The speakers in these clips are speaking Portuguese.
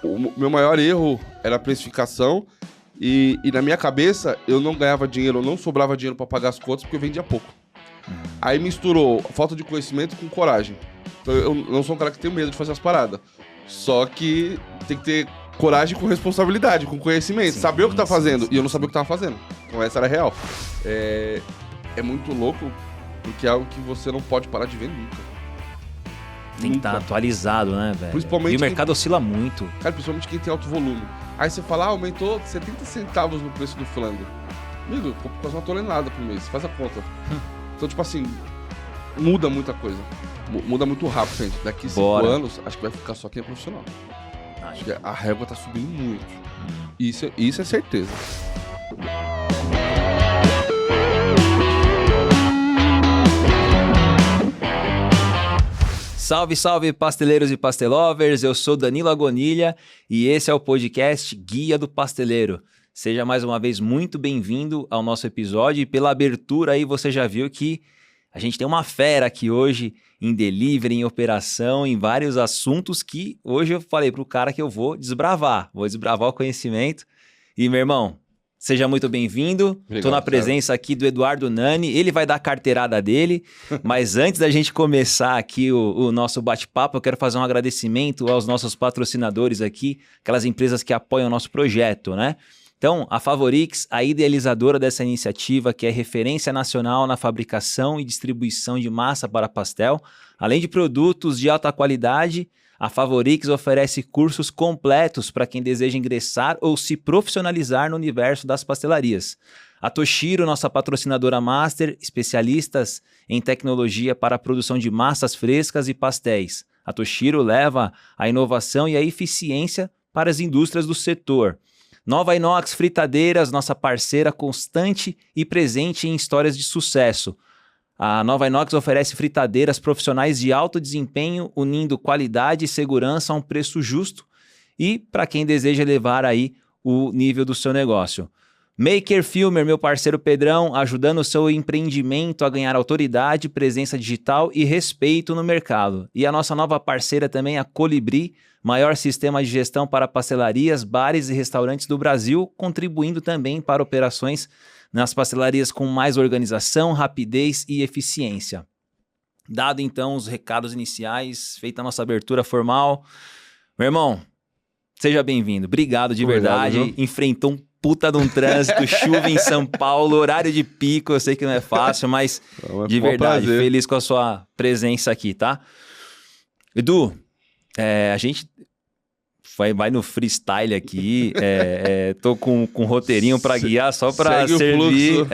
O meu maior erro era a precificação e na minha cabeça eu não ganhava dinheiro, não sobrava dinheiro pra pagar as contas porque eu vendia pouco. Aí misturou falta de conhecimento com coragem. Então eu não sou um cara que tem medo de fazer as paradas. Só que tem que ter coragem com responsabilidade, com conhecimento, saber o que tá fazendo. E eu não sabia o que tava fazendo. Então essa era a real. É muito louco porque é algo que você não pode parar de ver nunca. Tem que estar atualizado, né, velho? Principalmente e o mercado oscila muito. Cara, principalmente quem tem alto volume. Aí você fala, aumentou 70 centavos no preço do flango. Amigo, eu compro quase uma tonelada por mês, faz a conta. Então, tipo assim, muda muita coisa. Muda muito rápido, gente. Daqui 5 anos, acho que vai ficar só quem é profissional. Acho que a régua tá subindo muito. Isso é certeza. Salve, salve, pasteleiros e pastelovers, eu sou Danilo Agonilha e esse é o podcast Guia do Pasteleiro. Seja mais uma vez muito bem-vindo ao nosso episódio e pela abertura aí você já viu que a gente tem uma fera aqui hoje em delivery, em operação, em vários assuntos que hoje eu falei pro cara que eu vou desbravar o conhecimento. E meu irmão, seja muito bem-vindo. Estou na presença aqui do Eduardo Nani. Ele vai dar a carteirada dele. Mas antes da gente começar aqui o nosso bate-papo, eu quero fazer um agradecimento aos nossos patrocinadores aqui, aquelas empresas que apoiam o nosso projeto, né? Então, a Favorix, a idealizadora dessa iniciativa, que é referência nacional na fabricação e distribuição de massa para pastel, além de produtos de alta qualidade, a Favorix oferece cursos completos para quem deseja ingressar ou se profissionalizar no universo das pastelarias. A Toshiro, nossa patrocinadora master, especialistas em tecnologia para a produção de massas frescas e pastéis. A Toshiro leva a inovação e a eficiência para as indústrias do setor. Nova Inox Fritadeiras, nossa parceira constante e presente em histórias de sucesso. A Nova Inox oferece fritadeiras profissionais de alto desempenho, unindo qualidade e segurança a um preço justo e para quem deseja elevar aí o nível do seu negócio. Maker Filmer, meu parceiro Pedrão, ajudando o seu empreendimento a ganhar autoridade, presença digital e respeito no mercado. E a nossa nova parceira também, a Colibri, maior sistema de gestão para pastelarias, bares e restaurantes do Brasil, contribuindo também para operações nas pastelarias com mais organização, rapidez e eficiência. Dado então os recados iniciais, feita a nossa abertura formal, meu irmão, seja bem-vindo. Obrigado de verdade. Obrigado, enfrentou um puta de um trânsito, chuva em São Paulo, horário de pico, eu sei que não é fácil, mas de verdade, feliz com a sua presença aqui, tá? Edu, a gente vai no freestyle aqui, tô com um roteirinho para guiar só para servir.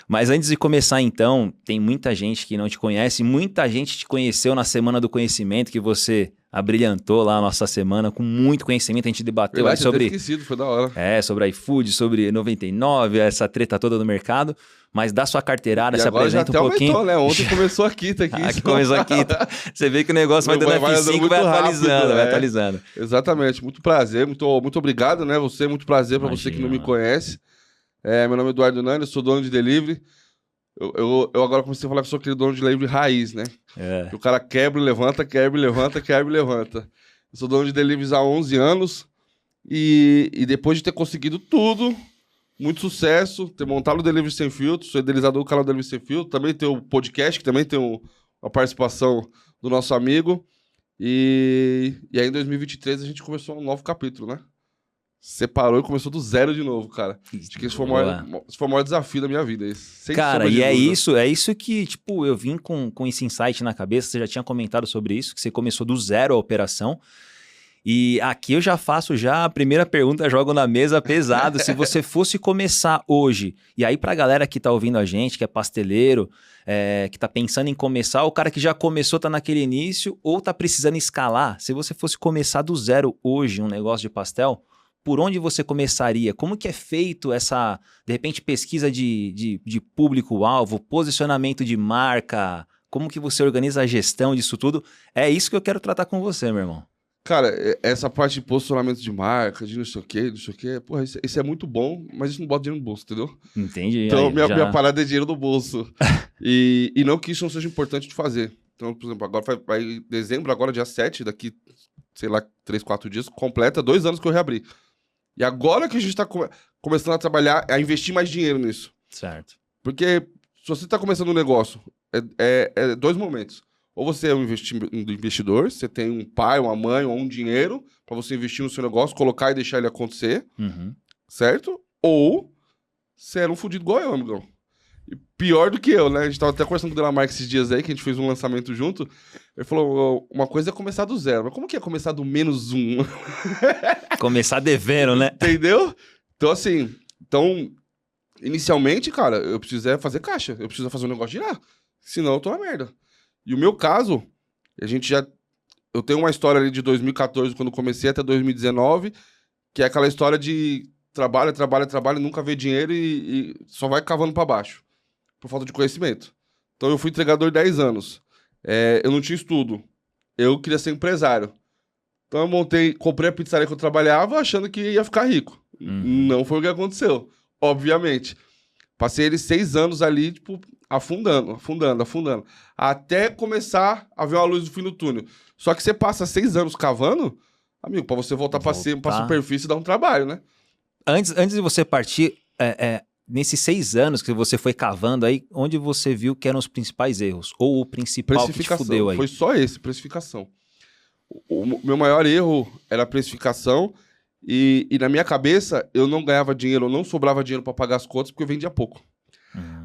Mas antes de começar então, tem muita gente que não te conhece, muita gente te conheceu na Semana do Conhecimento, que você abrilhantou lá a nossa semana com muito conhecimento, a gente debateu aí sobre... esquecido, foi da hora. Sobre iFood, sobre 99, essa treta toda do mercado. Mas dá sua carteirada, se apresenta um pouquinho. Aumentou, né? Ontem começou aqui, tá aqui. Começou aqui. Você vê que o negócio vai dando F5 e vai atualizando, vai atualizando. Exatamente. Muito prazer, muito obrigado, né? Muito prazer pra você que não me conhece. Meu nome é Eduardo Nani, eu sou dono de delivery. Eu agora comecei a falar que sou aquele dono de delivery raiz, né? O cara quebra e levanta, quebra e levanta, quebra e levanta. Eu sou dono de delivery há 11 anos e depois de ter conseguido tudo... Muito sucesso, ter montado o Delivery Sem Filtro, sou idealizador do canal Delivery Sem Filtro, também tem o podcast, que também tem uma participação do nosso amigo. E aí em 2023 a gente começou um novo capítulo, né? Separou e começou do zero de novo, cara. Acho que esse foi o maior desafio da minha vida. Cara, e é isso que, tipo, eu vim com esse insight na cabeça, você já tinha comentado sobre isso, que você começou do zero a operação. E aqui eu já faço a primeira pergunta, jogo na mesa pesado. Se você fosse começar hoje, e aí pra galera que tá ouvindo a gente, que é pasteleiro, que tá pensando em começar, o cara que já começou, tá naquele início, ou tá precisando escalar, se você fosse começar do zero hoje um negócio de pastel, por onde você começaria? Como que é feito essa, de repente, pesquisa de público-alvo, posicionamento de marca? Como que você organiza a gestão disso tudo? É isso que eu quero tratar com você, meu irmão. Cara, essa parte de posicionamento de marca, de não sei o quê, porra, isso é muito bom, mas isso não bota dinheiro no bolso, entendeu? Entendi. Então, minha parada é dinheiro no bolso. e não que isso não seja importante de fazer. Então, por exemplo, agora vai dezembro, agora dia 7, daqui sei lá, 3, 4 dias, completa 2 anos que eu reabri. E agora que a gente tá começando a trabalhar, a investir mais dinheiro nisso. Certo. Porque se você tá começando um negócio, é 2 momentos. Ou você é um investidor, você tem um pai, uma mãe ou um dinheiro para você investir no seu negócio, colocar e deixar ele acontecer, certo? Ou você era um fudido igual eu, amigão. E pior do que eu, né? A gente tava até conversando com o Delamarque esses dias aí, que a gente fez um lançamento junto. Ele falou, uma coisa é começar do zero, mas como que é começar do -1? Começar devendo, né? Entendeu? Então, assim, inicialmente, cara, eu preciso fazer caixa. Eu preciso fazer um negócio girar. Senão eu tô na merda. E o meu caso, eu tenho uma história ali de 2014, quando comecei, até 2019, que é aquela história de trabalha, nunca vê dinheiro e só vai cavando pra baixo, por falta de conhecimento. Então eu fui entregador 10 anos. Eu não tinha estudo. Eu queria ser empresário. Então eu comprei a pizzaria que eu trabalhava achando que ia ficar rico. Não foi o que aconteceu, obviamente. Passei eles 6 anos ali, tipo, afundando. Até começar a ver uma luz no fim do túnel. Só que você passa 6 anos cavando, amigo, pra você voltar pra superfície dá um trabalho, né? Antes de você partir, nesses 6 anos que você foi cavando aí, onde você viu que eram os principais erros? Ou o principal que te fudeu aí? Foi só esse, precificação. O meu maior erro era a precificação e na minha cabeça eu não ganhava dinheiro, eu não sobrava dinheiro pra pagar as contas porque eu vendia pouco.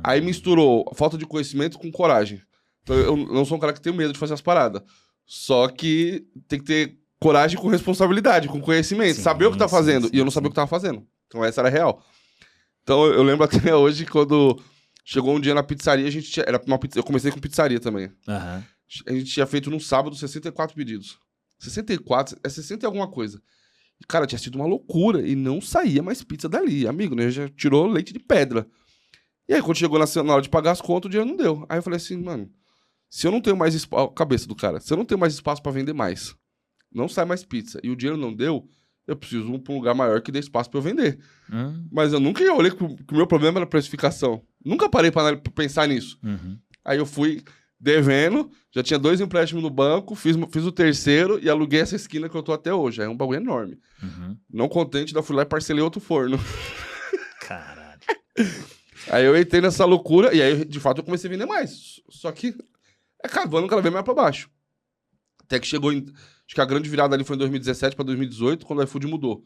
Aí misturou falta de conhecimento com coragem. Então eu não sou um cara que tem medo de fazer as paradas. Só que tem que ter coragem com responsabilidade, com conhecimento, saber o que tá fazendo. E eu não sabia o que tava fazendo. Então essa era a real. Então eu lembro até hoje quando chegou um dia na pizzaria, eu comecei com pizzaria também. A gente tinha feito num sábado 64 pedidos. 64, 60 e alguma coisa. E, cara, tinha sido uma loucura e não saía mais pizza dali. Amigo, né? Já tirou leite de pedra. E aí, quando chegou na hora de pagar as contas, o dinheiro não deu. Aí eu falei assim, mano, se eu não tenho mais espaço... Cabeça do cara. Se eu não tenho mais espaço pra vender mais, não sai mais pizza, e o dinheiro não deu, eu preciso ir pra um lugar maior que dê espaço pra eu vender. Mas eu nunca olhei que o meu problema era a precificação. Nunca parei pra pensar nisso. Aí eu fui devendo, já tinha 2 empréstimos no banco, fiz o terceiro e aluguei essa esquina que eu tô até hoje. É um bagulho enorme. Não contente, ainda fui lá e parcelei outro forno. Caralho. Aí eu entrei nessa loucura e aí, de fato, eu comecei a vender mais. Só que cavando cada vez mais pra baixo. Até que chegou acho que a grande virada ali foi em 2017 pra 2018, quando o iFood mudou.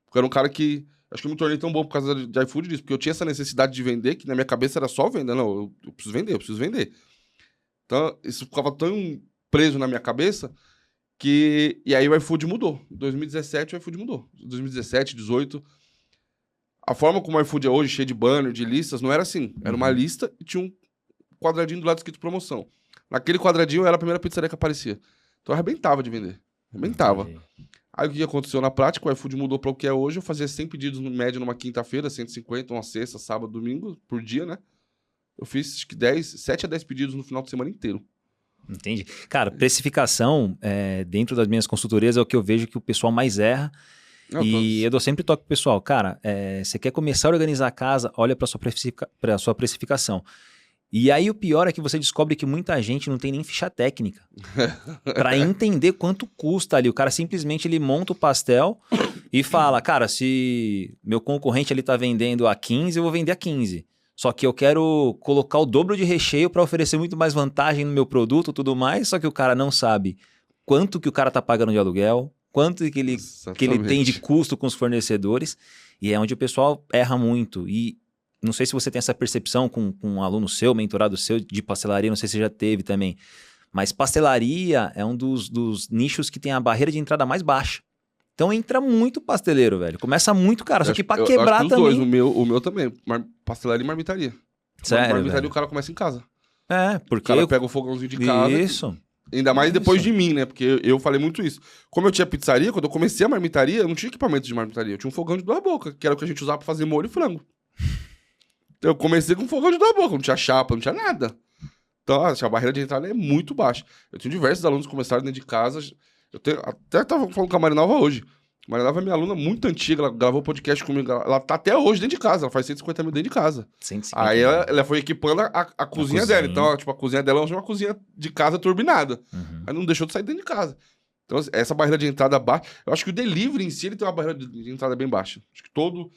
Porque eu era um cara que... Acho que eu me tornei tão bom por causa de iFood disso, porque eu tinha essa necessidade de vender, que na minha cabeça era só vender. Não, eu preciso vender. Então, isso ficava tão preso na minha cabeça que... E aí o iFood mudou. Em 2017 o iFood mudou. 2017, 2018... A forma como o iFood é hoje, cheio de banner, de listas, não era assim. Era uma lista e tinha um quadradinho do lado escrito promoção. Naquele quadradinho era a primeira pizzaria que aparecia. Então eu arrebentava de vender. Arrebentava. Aí o que aconteceu na prática? O iFood mudou para o que é hoje. Eu fazia 100 pedidos no médio numa quinta-feira, 150, uma sexta, sábado, domingo, por dia, né? Eu fiz acho que 7 a 10 pedidos no final de semana inteiro. Entendi. Cara, precificação, dentro das minhas consultorias, é o que eu vejo que o pessoal mais erra. Eu dou sempre toque pro pessoal, cara, você quer começar a organizar a casa, olha para sua precificação. E aí o pior é que você descobre que muita gente não tem nem ficha técnica para entender quanto custa ali. O cara simplesmente ele monta o pastel e fala, cara, se meu concorrente ali tá vendendo a 15, eu vou vender a 15. Só que eu quero colocar o dobro de recheio para oferecer muito mais vantagem no meu produto e tudo mais, só que o cara não sabe quanto que o cara tá pagando de aluguel, quanto que ele tem de custo com os fornecedores, e é onde o pessoal erra muito. E não sei se você tem essa percepção com um aluno seu, mentorado seu de pastelaria, não sei se você já teve também, mas pastelaria é um dos nichos que tem a barreira de entrada mais baixa. Então entra muito pasteleiro, velho. Começa muito caro, só que pra quebrar acho que também... O meu também, pastelaria e marmitaria. Sério, marmitaria velho? O cara começa em casa. Porque... O cara pega o fogãozinho de casa. Isso. Ainda mais depois de mim, né? Porque eu falei muito isso. Como eu tinha pizzaria, quando eu comecei a marmitaria, eu não tinha equipamento de marmitaria. Eu tinha um fogão de 2 bocas, que era o que a gente usava pra fazer molho e frango. Então eu comecei com um fogão de 2 bocas, não tinha chapa, não tinha nada. Então a barreira de entrada é muito baixa. Eu tenho diversos alunos que começaram dentro de casa. Até tava falando com a Marinalva hoje. A Marinalva é minha aluna muito antiga, ela gravou podcast comigo. Ela tá até hoje dentro de casa, ela faz 150 mil dentro de casa. 150 Aí ela foi equipando a cozinha dela. Então, tipo, a cozinha dela é uma cozinha de casa turbinada. Aí não deixou de sair dentro de casa. Então, essa barreira de entrada baixa... Eu acho que o delivery em si, ele tem uma barreira de entrada bem baixa. Acho que todo...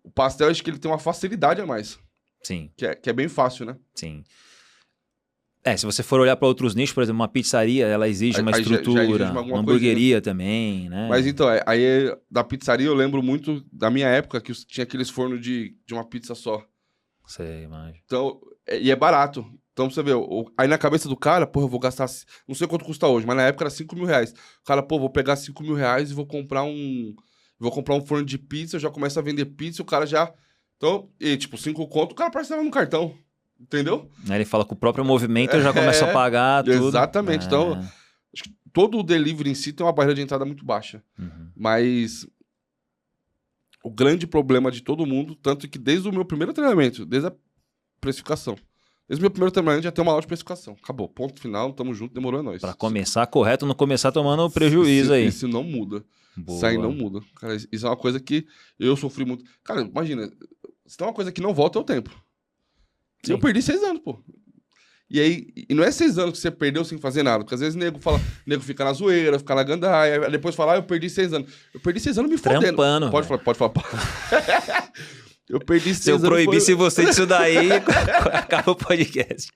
O pastel, acho que ele tem uma facilidade a mais. Sim. Que é bem fácil, né? Sim. Se você for olhar para outros nichos, por exemplo, uma pizzaria, ela exige uma estrutura, já exige uma hamburgueria também, né? Mas então, aí da pizzaria eu lembro muito da minha época, que tinha aqueles fornos de uma pizza só. Sei, imagem. Então, e é barato. Então, você vê, aí na cabeça do cara, pô, eu vou gastar, não sei quanto custa hoje, mas na época era 5 mil reais. O cara, pô, vou pegar 5 mil reais e vou comprar um forno de pizza, eu já começo a vender pizza, o cara já... Então, e tipo, 5 conto, o cara parcela no cartão. Entendeu? Aí ele fala que o próprio movimento já começa a pagar tudo. Exatamente. Então, acho que todo o delivery em si tem uma barreira de entrada muito baixa. Mas o grande problema de todo mundo, tanto que desde o meu primeiro treinamento, desde a precificação, desde o meu primeiro treinamento já tem uma aula de precificação. Acabou, ponto final, tamo junto, demorou, é nóis. Pra começar correto, não começar tomando prejuízo aí. Isso não muda. Isso aí não muda. Cara, isso é uma coisa que eu sofri muito. Cara, imagina, se tem uma coisa que não volta é o tempo. Sim. Eu perdi 6 anos, pô. E aí, não é 6 anos que você perdeu sem fazer nada. Porque às vezes nego fica na zoeira, fica na gandaia, aí depois fala, eu perdi 6 anos. Eu perdi 6 anos me fodendo. Trampando. Pode falar. Eu perdi 6 anos. Se eu proibisse você disso daí, acaba o podcast.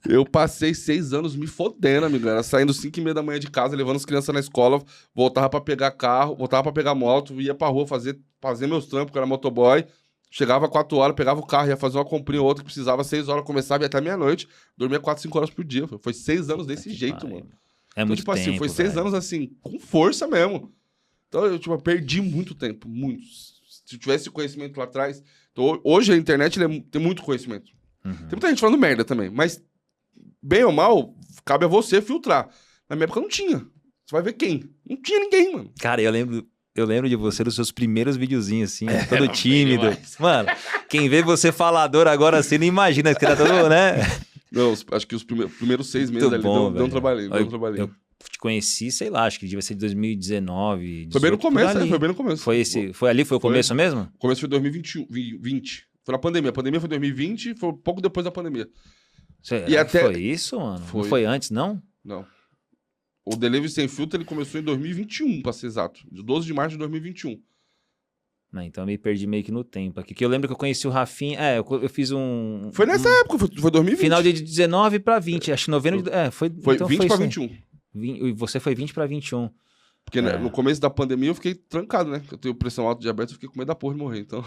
Eu passei 6 anos me fodendo, amigo. Era saindo 5h30 da manhã de casa, levando as crianças na escola, voltava pra pegar carro, voltava pra pegar moto, ia pra rua fazer meus trampos, que era motoboy. Chegava 4 horas, pegava o carro, ia fazer uma comprinha ou outra que precisava, 6 horas, começava e até meia-noite, dormia 4, 5 horas por dia. Foi 6 anos desse jeito, mano. É muito tipo tempo, assim, foi 6 anos assim, com força mesmo. Então eu perdi muito tempo, muito. Se eu tivesse conhecimento lá atrás... Então, hoje a internet tem muito conhecimento. Tem muita gente falando merda também, mas bem ou mal, cabe a você filtrar. Na minha época não tinha. Você vai ver quem? Não tinha ninguém, mano. Cara, eu lembro de você dos seus primeiros videozinhos, assim, todo tímido. Mano, quem vê você falador agora assim, não imagina que era todo, né? Não, acho que os primeiros 6 meses ali deu um trabalhinho. Eu te conheci, sei lá, acho que devia ser de 2019. Foi bem no começo, Foi o começo mesmo? O começo foi 2020. Foi na pandemia. A pandemia foi 2020, foi pouco depois da pandemia. Foi isso, mano? Não foi antes, não? Não. O Delivery Sem Filtro, ele começou em 2021, pra ser exato. De 12 de março de 2021. Não, então eu me perdi meio que no tempo aqui. Que eu lembro que eu conheci o Rafinha... eu fiz um... Foi nessa época, foi 2020. Final de 19 pra 20. Acho que novembro... Foi então 20 pra 21. E você foi 20 pra 21. Porque no começo da pandemia eu fiquei trancado, né? Eu tenho pressão alta de diabetes, eu fiquei com medo da porra de morrer, então...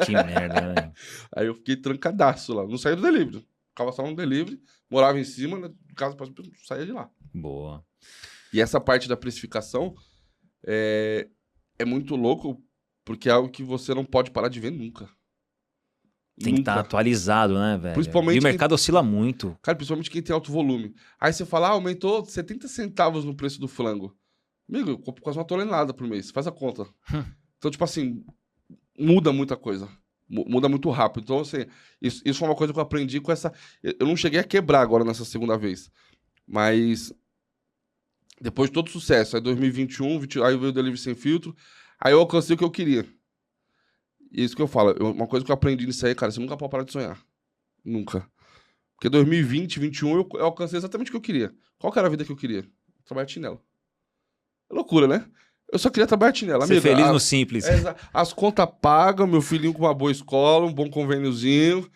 Que merda, né? Aí eu fiquei trancadaço lá. Não saía do delivery. Ficava só no delivery, morava em cima, né? Casa saía de lá. Boa. E essa parte da precificação é muito louco, porque é algo que você não pode parar de ver nunca. Tem que estar atualizado, né, velho? Principalmente e o mercado oscila muito. Cara, principalmente quem tem alto volume. Aí você fala, aumentou 70 centavos no preço do frango. Amigo, eu compro quase 1 tonelada por mês. Faz a conta. Então, tipo assim, muda muita coisa. Muda muito rápido. Então, assim, isso foi uma coisa que eu aprendi com essa... Eu não cheguei a quebrar agora nessa segunda vez. Mas... Depois de todo o sucesso, aí 2021, aí veio o Delivery Sem Filtro, aí eu alcancei o que eu queria. E isso que eu falo, uma coisa que eu aprendi nisso aí, cara, você nunca pode parar de sonhar. Nunca. Porque 2020, 2021, eu alcancei exatamente o que eu queria. Qual que era a vida que eu queria? Trabalhar de chinelo. É loucura, né? Eu só queria trabalhar de chinelo. Ser feliz no simples. As contas pagas, meu filhinho com uma boa escola, um bom convêniozinho.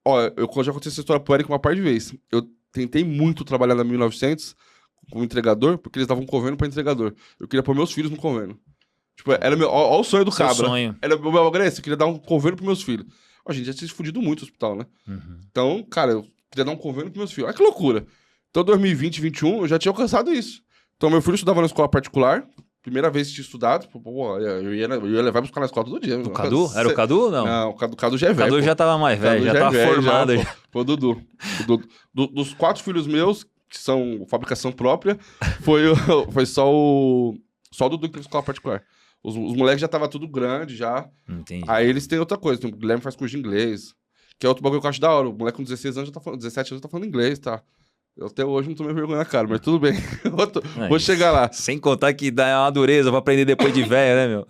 Ó, eu já contei essa história pro Eric uma par de vezes. Eu tentei muito trabalhar na 1900... como entregador, porque eles davam um convênio pra entregador. Eu queria pôr meus filhos no convênio. Tipo, era ó o sonho do cabra. Sonho. Era o meu agradecimento, eu queria dar um convênio pros meus filhos. A gente já tinha se fudido muito no hospital, né? Então, cara, eu queria dar um convênio pros meus filhos. Olha que loucura. Então, 2020, 2021, eu já tinha alcançado isso. Então, meu filho estudava na escola particular, primeira vez que tinha estudado, pô, eu ia levar pra buscar na escola todo dia. Do Cadu? Era o Cadu ou não? Não, o Cadu já é velho. O Cadu já tava mais velho, já tava formado. Foi o Dudu. Dos 4 filhos meus, que são fabricação própria, foi só o Dudu que tem escola particular. Os moleques já estavam tudo grande, já. Entendi. Aí eles têm outra coisa. O Guilherme faz curso de inglês, que é outro bagulho que eu acho da hora. O moleque com 16 anos já tá falando, 17 anos já tá falando inglês, tá? Eu até hoje não tô me vergonha na cara, mas tudo bem. Vou chegar lá. Sem contar que dá uma dureza pra aprender depois de velho, né, meu?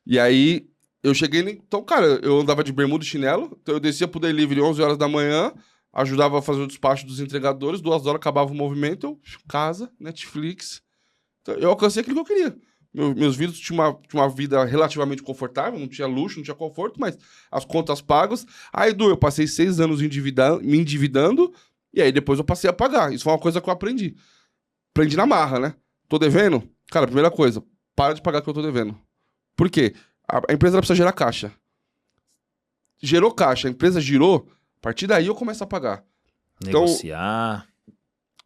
E aí, eu cheguei... Então, cara, eu andava de bermuda e chinelo, então eu descia pro delivery 11 horas da manhã, ajudava a fazer o despacho dos entregadores, 2 horas acabava o movimento, eu, casa, Netflix. Então, eu alcancei aquilo que eu queria. Meus filhos tinham uma vida relativamente confortável, não tinha luxo, não tinha conforto, mas as contas pagas. Aí, Edu, eu passei 6 anos me endividando, e aí depois eu passei a pagar. Isso foi uma coisa que eu aprendi. Aprendi na marra, né? Tô devendo? Cara, primeira coisa, para de pagar o que eu tô devendo. Por quê? A empresa precisa gerar caixa. Gerou caixa, a empresa girou, a partir daí eu começo a pagar. Negociar. Então,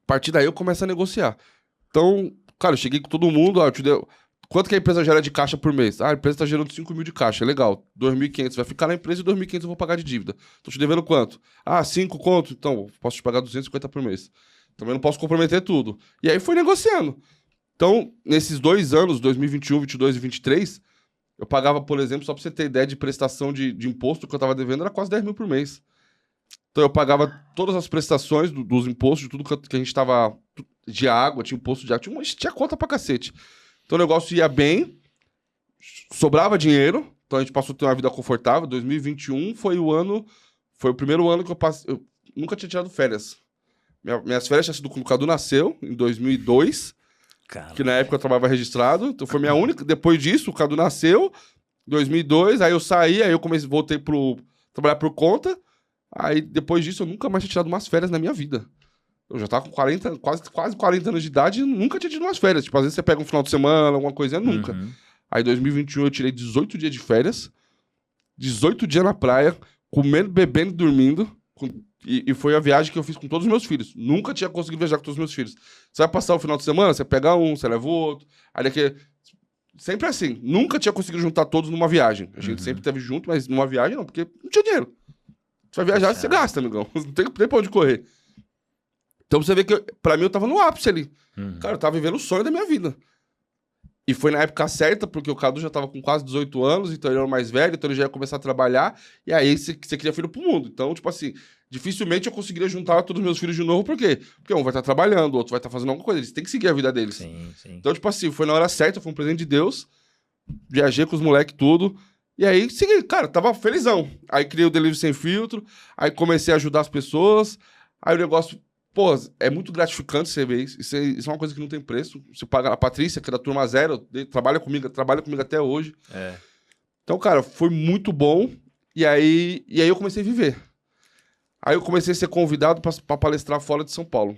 a partir daí eu começo a negociar. Então, cara, eu cheguei com todo mundo, eu te dei... Quanto que a empresa gera de caixa por mês? A empresa tá gerando 5 mil de caixa, legal. 2.500, vai ficar na empresa e 2.500 eu vou pagar de dívida. Tô te devendo quanto? 5 conto? Então, posso te pagar 250 por mês. Também não posso comprometer tudo. E aí foi negociando. Então, nesses 2 anos, 2021, 22 e 23, eu pagava, por exemplo, só pra você ter ideia de prestação de imposto que eu tava devendo, era quase 10 mil por mês. Então eu pagava todas as prestações dos impostos, de tudo que a gente tava... De água, tinha imposto de água, tinha conta pra cacete. Então o negócio ia bem, sobrava dinheiro, então a gente passou a ter uma vida confortável. 2021 foi o primeiro ano que eu passei... Eu nunca tinha tirado férias. Minhas férias tinham sido quando o Cadu nasceu, em 2002, que na época eu trabalhava registrado. Então foi minha única... Depois disso, o Cadu nasceu, 2002, aí eu saí, aí eu voltei trabalhar por conta. Aí depois disso eu nunca mais tinha tirado umas férias na minha vida. Eu já tava com 40, quase 40 anos de idade e nunca tinha tido umas férias. Tipo, às vezes você pega um final de semana, alguma coisinha, nunca. Uhum. Aí em 2021 eu tirei 18 dias de férias, 18 dias na praia, comendo, bebendo e dormindo. E foi a viagem que eu fiz com todos os meus filhos. Nunca tinha conseguido viajar com todos os meus filhos. Você vai passar o final de semana, você pega um, você leva o outro. Aí daqui... Sempre assim. Nunca tinha conseguido juntar todos numa viagem. A gente sempre teve junto, mas numa viagem não, porque não tinha dinheiro. Você vai viajar, você gasta, amigão. Não tem pra onde correr. Então você vê que, pra mim, eu tava no ápice ali. Cara, eu tava vivendo o sonho da minha vida. E foi na época certa, porque o Cadu já tava com quase 18 anos, então ele era o mais velho, então ele já ia começar a trabalhar, e aí você cria filho pro mundo. Então, tipo assim, dificilmente eu conseguiria juntar todos os meus filhos de novo, por quê? Porque um vai estar trabalhando, o outro vai estar fazendo alguma coisa, eles têm que seguir a vida deles. Sim. Então, tipo assim, foi na hora certa, foi um presente de Deus, viajei com os moleques tudo, e aí, segui, cara, tava felizão. Aí criei o Delivery Sem Filtro, aí comecei a ajudar as pessoas, aí o negócio... Pô, é muito gratificante você ver isso. Isso é uma coisa que não tem preço. Você paga a Patrícia, que é da turma 0, trabalha comigo até hoje. Então, cara, foi muito bom. E aí eu comecei a viver. Aí eu comecei a ser convidado pra palestrar fora de São Paulo.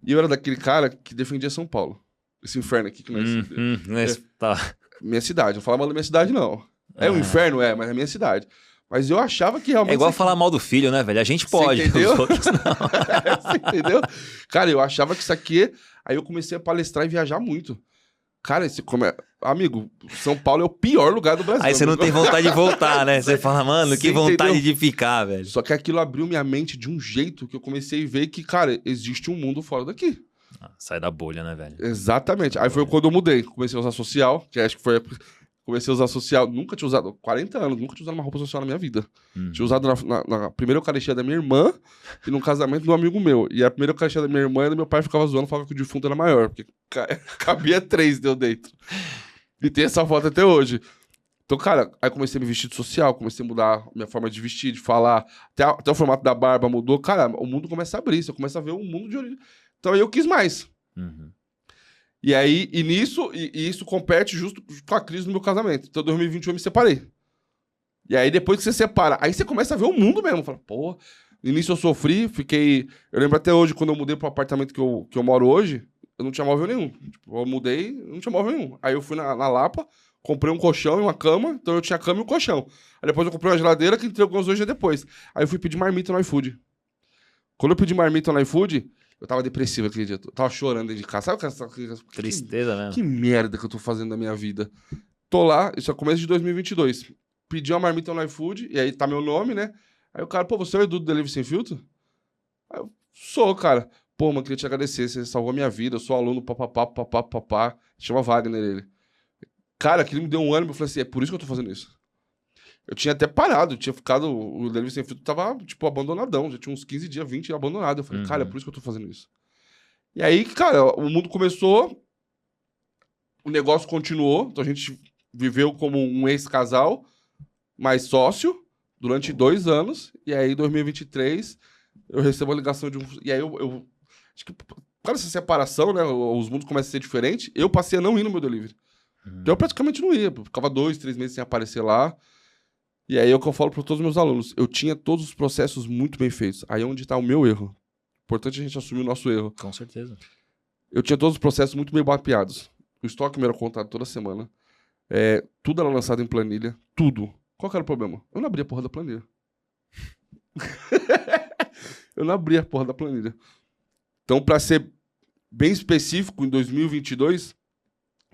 E eu era daquele cara que defendia São Paulo. Esse inferno aqui que não é... Tá. Minha cidade. Não fala mal da minha cidade, não. É um inferno, mas é minha cidade. Mas eu achava que realmente... É igual falar mal do filho, né, velho? A gente pode, entendeu? os outros não. Você entendeu? Cara, eu achava que isso aqui... Aí eu comecei a palestrar e viajar muito. Cara, amigo, São Paulo é o pior lugar do Brasil. Aí você não tem vontade de voltar, né? Você fala, mano, que vontade entendeu? de ficar, velho. Só que aquilo abriu minha mente de um jeito que eu comecei a ver que, cara, existe um mundo fora daqui. Sai da bolha, né, velho? Exatamente. Aí foi quando eu mudei. Comecei a usar social, que acho que foi... Comecei a usar social, nunca tinha usado, 40 anos, nunca tinha usado uma roupa social na minha vida. Tinha usado na primeira eucaristia da minha irmã e no casamento de um amigo meu. E a primeira eucaristia da minha irmã e do meu pai ficava zoando, falava que o defunto era maior, porque cabia 3 deu dentro. E tem essa foto até hoje. Então, cara, aí comecei a me vestir de social, comecei a mudar a minha forma de vestir, de falar, até o formato da barba mudou. Cara, o mundo começa a abrir, você começa a ver um mundo de origem. Então aí eu quis mais. E aí, isso compete justo com a crise do meu casamento. Então, em 2021 eu me separei. E aí, depois que você separa, aí você começa a ver o mundo mesmo. Fala, pô, no início eu sofri, fiquei... Eu lembro até hoje, quando eu mudei pro apartamento que eu moro hoje, eu não tinha móvel nenhum. Tipo, eu mudei, não tinha móvel nenhum. Aí eu fui na Lapa, comprei um colchão e uma cama, então eu tinha a cama e um colchão. Aí depois eu comprei uma geladeira que entregou uns 2 dias depois. Aí eu fui pedir marmita no iFood. Quando eu pedi marmita no iFood... Eu tava depressivo aquele dia. Eu tava chorando dentro de casa. Sabe Tristeza mesmo. Que merda que eu tô fazendo na minha vida. Tô lá, isso é começo de 2022. Pedi uma marmita no iFood, e aí tá meu nome, né? Aí o cara, pô, você é o Edu do Delivery Sem Filtro? Aí eu, sou, cara. Pô, mano, queria te agradecer, você salvou a minha vida, eu sou aluno, papapá. Chama Wagner ele. Cara, aquilo me deu um ânimo, eu falei assim, é por isso que eu tô fazendo isso. Eu tinha até parado, tinha ficado... O Delivery Sem Filtro tava, tipo, abandonadão. Já tinha uns 15 dias, 20 abandonado. Eu falei, cara, é por isso que eu tô fazendo isso. E aí, cara, o mundo começou, o negócio continuou. Então a gente viveu como um ex-casal, mais sócio, durante 2 anos. E aí, em 2023, eu recebo a ligação de um... E aí eu acho que por causa dessa separação, né? Os mundos começam a ser diferentes. Eu passei a não ir no meu delivery. Então eu praticamente não ia. Eu ficava 2, 3 meses sem aparecer lá. E aí é o que eu falo para todos os meus alunos. Eu tinha todos os processos muito bem feitos. Aí é onde está o meu erro. Importante a gente assumir o nosso erro. Com certeza. Eu tinha todos os processos muito bem mapeados. O estoque me era contado toda semana. Tudo era lançado em planilha. Tudo. Qual que era o problema? Eu não abria a porra da planilha. Eu não abria a porra da planilha. Então, para ser bem específico, em 2022,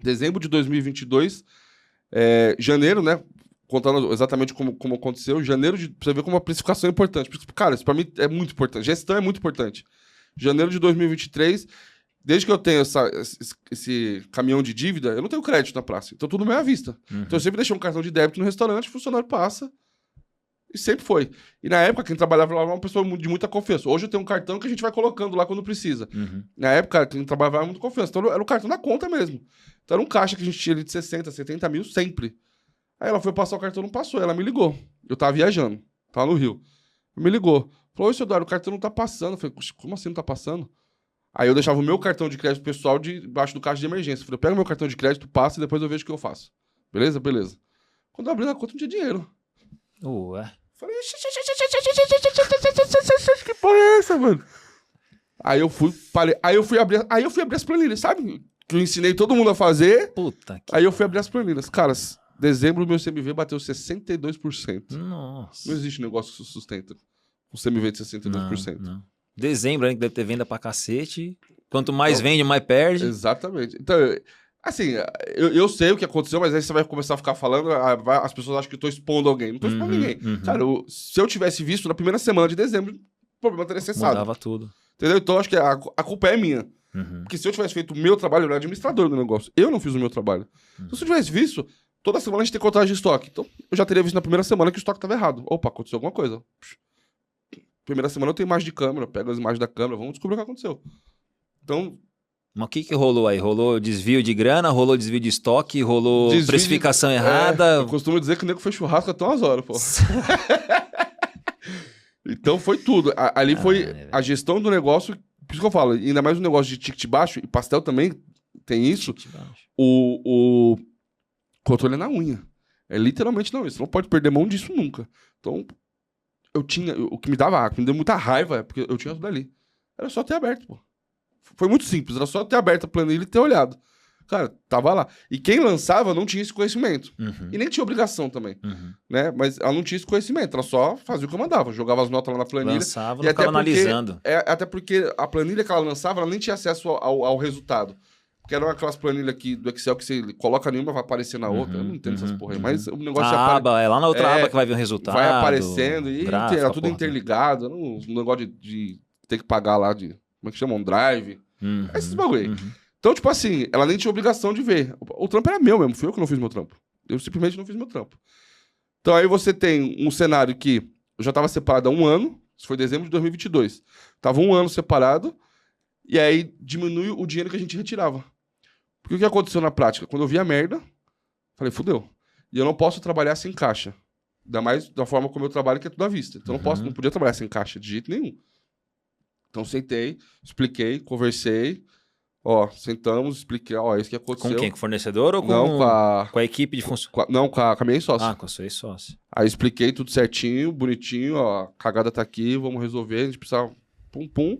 dezembro de 2022, janeiro, né? Contando exatamente como aconteceu, janeiro, pra você ver como a precificação é importante. Cara, isso pra mim é muito importante. Gestão é muito importante. Janeiro de 2023, desde que eu tenho esse caminhão de dívida, eu não tenho crédito na praça. Então, tudo meio à vista. Então, eu sempre deixei um cartão de débito no restaurante, o funcionário passa. E sempre foi. E na época, quem trabalhava lá era uma pessoa de muita confiança. Hoje eu tenho um cartão que a gente vai colocando lá quando precisa. Na época, quem trabalhava era muito confiança. Então, era o cartão da conta mesmo. Então, era um caixa que a gente tinha ali de 60, 70 mil sempre. Aí ela foi passar o cartão, não passou. Ela me ligou. Eu tava viajando. Tava no Rio. Me ligou. Falou, oi, seu Eduardo, o cartão não tá passando. Eu falei, como assim não tá passando? Aí eu deixava o meu cartão de crédito pessoal debaixo do caixa de emergência. Eu falei, pega meu cartão de crédito, passa e depois eu vejo o que eu faço. Beleza? Beleza. Quando eu abri na conta, não tinha dinheiro. Ué. Falei, que porra é essa, mano? Aí eu fui abrir as planilhas, sabe? Que eu ensinei todo mundo a fazer. Puta que... Aí eu fui abrir as planilhas. Cara, dezembro o meu CMV bateu 62%. Nossa. Não existe negócio que sustenta um CMV de 62%. Não. Dezembro, né, que deve ter venda pra cacete. Quanto mais vende, mais perde. Exatamente. Então, assim, eu sei o que aconteceu, mas aí você vai começar a ficar falando, as pessoas acham que eu tô expondo alguém. Não tô expondo ninguém. Cara, se eu tivesse visto na primeira semana de dezembro, o problema teria cessado. Mudava tudo. Entendeu? Então, acho que a culpa é minha. Porque se eu tivesse feito o meu trabalho, eu era administrador do negócio. Eu não fiz o meu trabalho. Então, se eu tivesse visto, toda semana a gente tem contagem de estoque. Então, eu já teria visto na primeira semana que o estoque estava errado. Opa, aconteceu alguma coisa. Primeira semana eu tenho imagem de câmera, pego as imagens da câmera, vamos descobrir o que aconteceu. Então... Mas o que rolou aí? Rolou desvio de grana, rolou desvio de estoque, rolou precificação errada? Eu costumo dizer que o nego foi churrasco até umas horas, pô. Então foi tudo. Ali foi a gestão do negócio, por isso que eu falo, ainda mais um negócio de ticket baixo, e pastel também tem isso, o controle é na unha. É literalmente na unha. Você não pode perder mão disso nunca. Então, o que me deu muita raiva é porque eu tinha tudo ali. Era só ter aberto, pô. Foi muito simples, era só ter aberto a planilha e ter olhado. Cara, tava lá. E quem lançava não tinha esse conhecimento. E nem tinha obrigação também. Né? Mas ela não tinha esse conhecimento, ela só fazia o que eu mandava. Jogava as notas lá na planilha. Lançava, não ficava analisando. Até porque a planilha que ela lançava, ela nem tinha acesso ao resultado. Porque eram aquelas planilhas aqui do Excel que você coloca nenhuma, vai aparecer na outra. Eu não entendo essas porra aí, mas o negócio é lá na outra aba que vai vir o resultado. Vai aparecendo e era tudo interligado. Um negócio de ter que pagar lá de... Como é que chama? Um drive. Esses bagulho aí. Então, tipo assim, ela nem tinha obrigação de ver. O trampo era meu mesmo, fui eu que não fiz meu trampo. Eu simplesmente não fiz meu trampo. Então aí você tem um cenário que eu já estava separado há um ano, isso foi dezembro de 2022. Tava um ano separado, e aí diminui o dinheiro que a gente retirava. Porque o que aconteceu na prática? Quando eu vi a merda, falei, fudeu. E eu não posso trabalhar sem caixa. Ainda mais da forma como eu trabalho, que é tudo à vista. Então não podia trabalhar sem caixa de jeito nenhum. Então sentei, expliquei, conversei, sentamos, expliquei, isso que aconteceu. Com quem? Com o fornecedor ou com a equipe de funcionários? Não, com a minha sócia. Ah, com a sua sócia. Aí expliquei tudo certinho, bonitinho, a cagada tá aqui, vamos resolver, a gente precisa pum.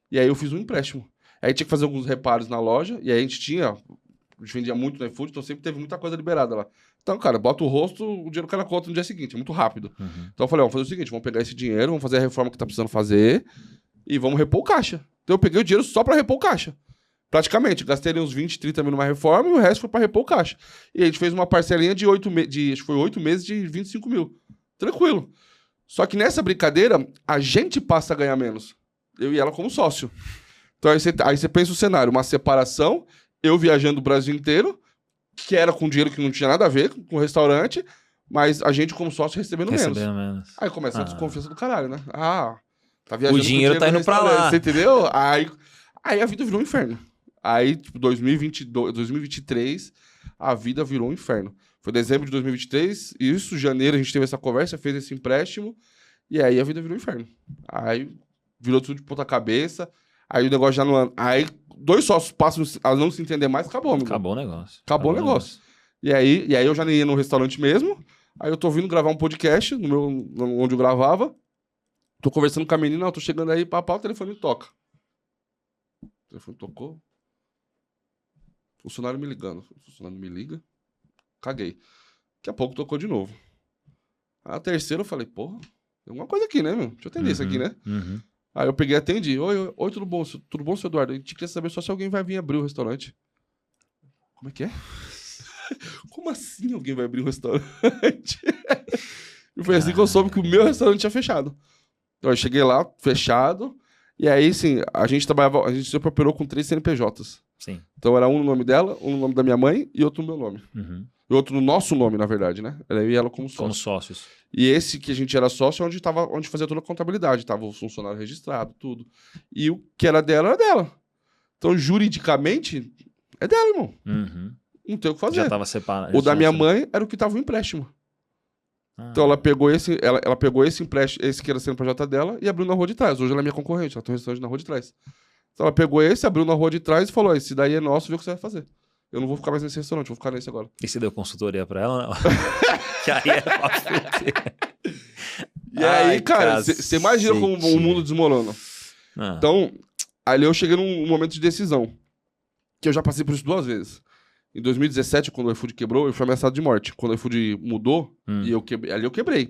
E aí eu fiz um empréstimo. Aí tinha que fazer alguns reparos na loja, e aí a gente vendia muito no iFood, então sempre teve muita coisa liberada lá. Então, cara, bota o rosto, o dinheiro cai na conta no dia seguinte, é muito rápido. Então eu falei, vamos fazer o seguinte, vamos pegar esse dinheiro, vamos fazer a reforma que tá precisando fazer, e vamos repor o caixa. Então eu peguei o dinheiro só pra repor o caixa. Praticamente, gastei ali uns 20, 30 mil numa reforma e o resto foi pra repor o caixa. E a gente fez uma parcelinha de 8 meses de 25 mil. Tranquilo. Só que nessa brincadeira, a gente passa a ganhar menos. Eu e ela como sócio. Então aí você pensa o cenário, uma separação, eu viajando o Brasil inteiro, que era com dinheiro que não tinha nada a ver com o restaurante, mas a gente como sócio recebendo menos. Aí começa a desconfiança do caralho, né? Tá viajando o dinheiro tá indo pra lá. Você entendeu? Aí a vida virou um inferno. Aí, tipo, 2023, a vida virou um inferno. Foi dezembro de 2023, janeiro a gente teve essa conversa, fez esse empréstimo, e aí a vida virou um inferno. Aí virou tudo de ponta cabeça. Aí o negócio já não... Aí 2 sócios passam a não se entender mais, acabou, amigo. Acabou o negócio. Acabou o negócio. E aí eu já nem ia no restaurante mesmo. Aí eu tô vindo gravar um podcast onde eu gravava. Tô conversando com a menina, eu tô chegando aí, papá, o telefone toca. O telefone tocou. Funcionário me ligando. O funcionário me liga. Caguei. Daqui a pouco tocou de novo. A terceira eu falei, porra, tem alguma coisa aqui, né, meu? Deixa eu atender isso aqui, né? Aí eu peguei e atendi. Oi, tudo bom, seu Eduardo? A gente queria saber só se alguém vai vir abrir o restaurante. Como é que é? Como assim alguém vai abrir um restaurante? E foi assim que eu soube que o meu restaurante tinha fechado. Então eu cheguei lá, fechado. E aí, sim, a gente sempre operou com 3 CNPJs. Sim. Então era um no nome dela, um no nome da minha mãe e outro no meu nome. E outro no nosso nome, na verdade, né? Eu e ela como sócio. Como sócios. E esse que a gente era sócio é onde fazia toda a contabilidade. Tava o funcionário registrado, tudo. E o que era dela. Então, juridicamente, é dela, irmão. Não tem o que fazer. Já tava separado. O da minha mãe era o que tava o empréstimo. Então ela pegou esse empréstimo, esse que era o CNPJ dela, e abriu na rua de trás. Hoje ela é minha concorrente, ela tem um restaurante na rua de trás. Então ela pegou esse, abriu na rua de trás e falou: esse daí é nosso, vê o que você vai fazer. Eu não vou ficar mais nesse restaurante, vou ficar nesse agora. E você deu consultoria pra ela, não? Que aí é pra fuder. E aí, cara, você imagina como o mundo desmorona. Então, ali eu cheguei num momento de decisão. Que eu já passei por isso 2 vezes. Em 2017, quando o iFood quebrou, eu fui ameaçado de morte. Quando o iFood mudou, e ali eu quebrei.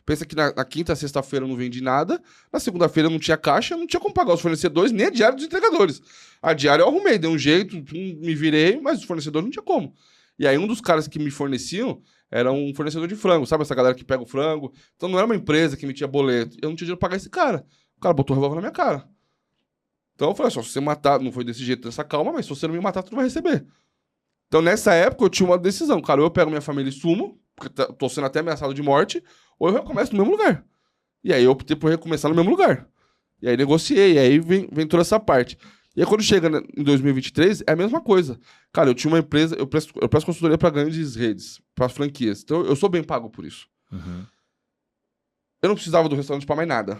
Pensa que na quinta, sexta-feira eu não vendi nada. Na segunda-feira eu não tinha caixa, não tinha como pagar os fornecedores, nem a diária dos entregadores. A diária eu arrumei, dei um jeito, me virei, mas os fornecedores não tinha como. E aí um dos caras que me forneciam era um fornecedor de frango. Sabe essa galera que pega o frango? Então não era uma empresa que emitia boleto. Eu não tinha dinheiro pra pagar esse cara. O cara botou o revólver na minha cara. Então eu falei, só, se você matar, não foi desse jeito, dessa calma, mas se você não me matar, tu não vai receber. Então, nessa época, eu tinha uma decisão. Cara, ou eu pego minha família e sumo, porque tô sendo até ameaçado de morte, ou eu recomeço no mesmo lugar. E aí, eu optei por recomeçar no mesmo lugar. E aí, negociei. E aí, vem toda essa parte. E aí, quando chega em 2023, é a mesma coisa. Cara, eu tinha uma empresa, eu presto consultoria para grandes redes, para franquias. Então, eu sou bem pago por isso. Eu não precisava do restaurante para mais nada.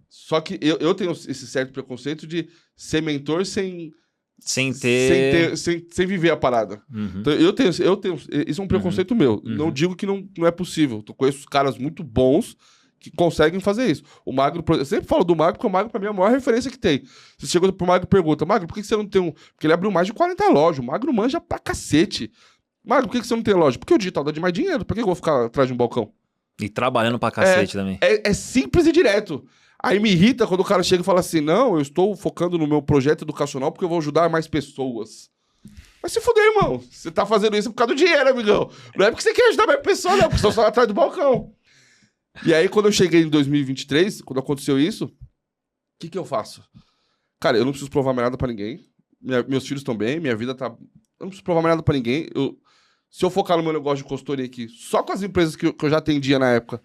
Só que eu tenho esse certo preconceito de ser mentor sem viver a parada. Então, eu tenho isso é um preconceito meu. Não digo que não é possível. Eu conheço caras muito bons que conseguem fazer isso. O Magro, eu sempre falo do Magro, porque o Magro pra mim é a maior referência que tem. Você chega pro Magro e pergunta: Magro, por que você não tem um... Porque ele abriu mais de 40 lojas. O Magro manja pra cacete. Magro, por que você não tem loja? Porque o digital dá de mais dinheiro. Por que eu vou ficar atrás de um balcão? E trabalhando pra cacete também. É simples e direto. Aí me irrita quando o cara chega e fala assim: não, eu estou focando no meu projeto educacional porque eu vou ajudar mais pessoas. Mas se fuder, irmão. Você tá fazendo isso por causa do dinheiro, amigão. Não é porque você quer ajudar mais pessoas, não. Porque você só atrás do balcão. E aí, quando eu cheguei em 2023, quando aconteceu isso, o que eu faço? Cara, eu não preciso provar mais nada pra ninguém. Meus filhos estão bem, minha vida tá... Eu não preciso provar mais nada pra ninguém. Se eu focar no meu negócio de consultoria aqui, só com as empresas que eu já atendia na época,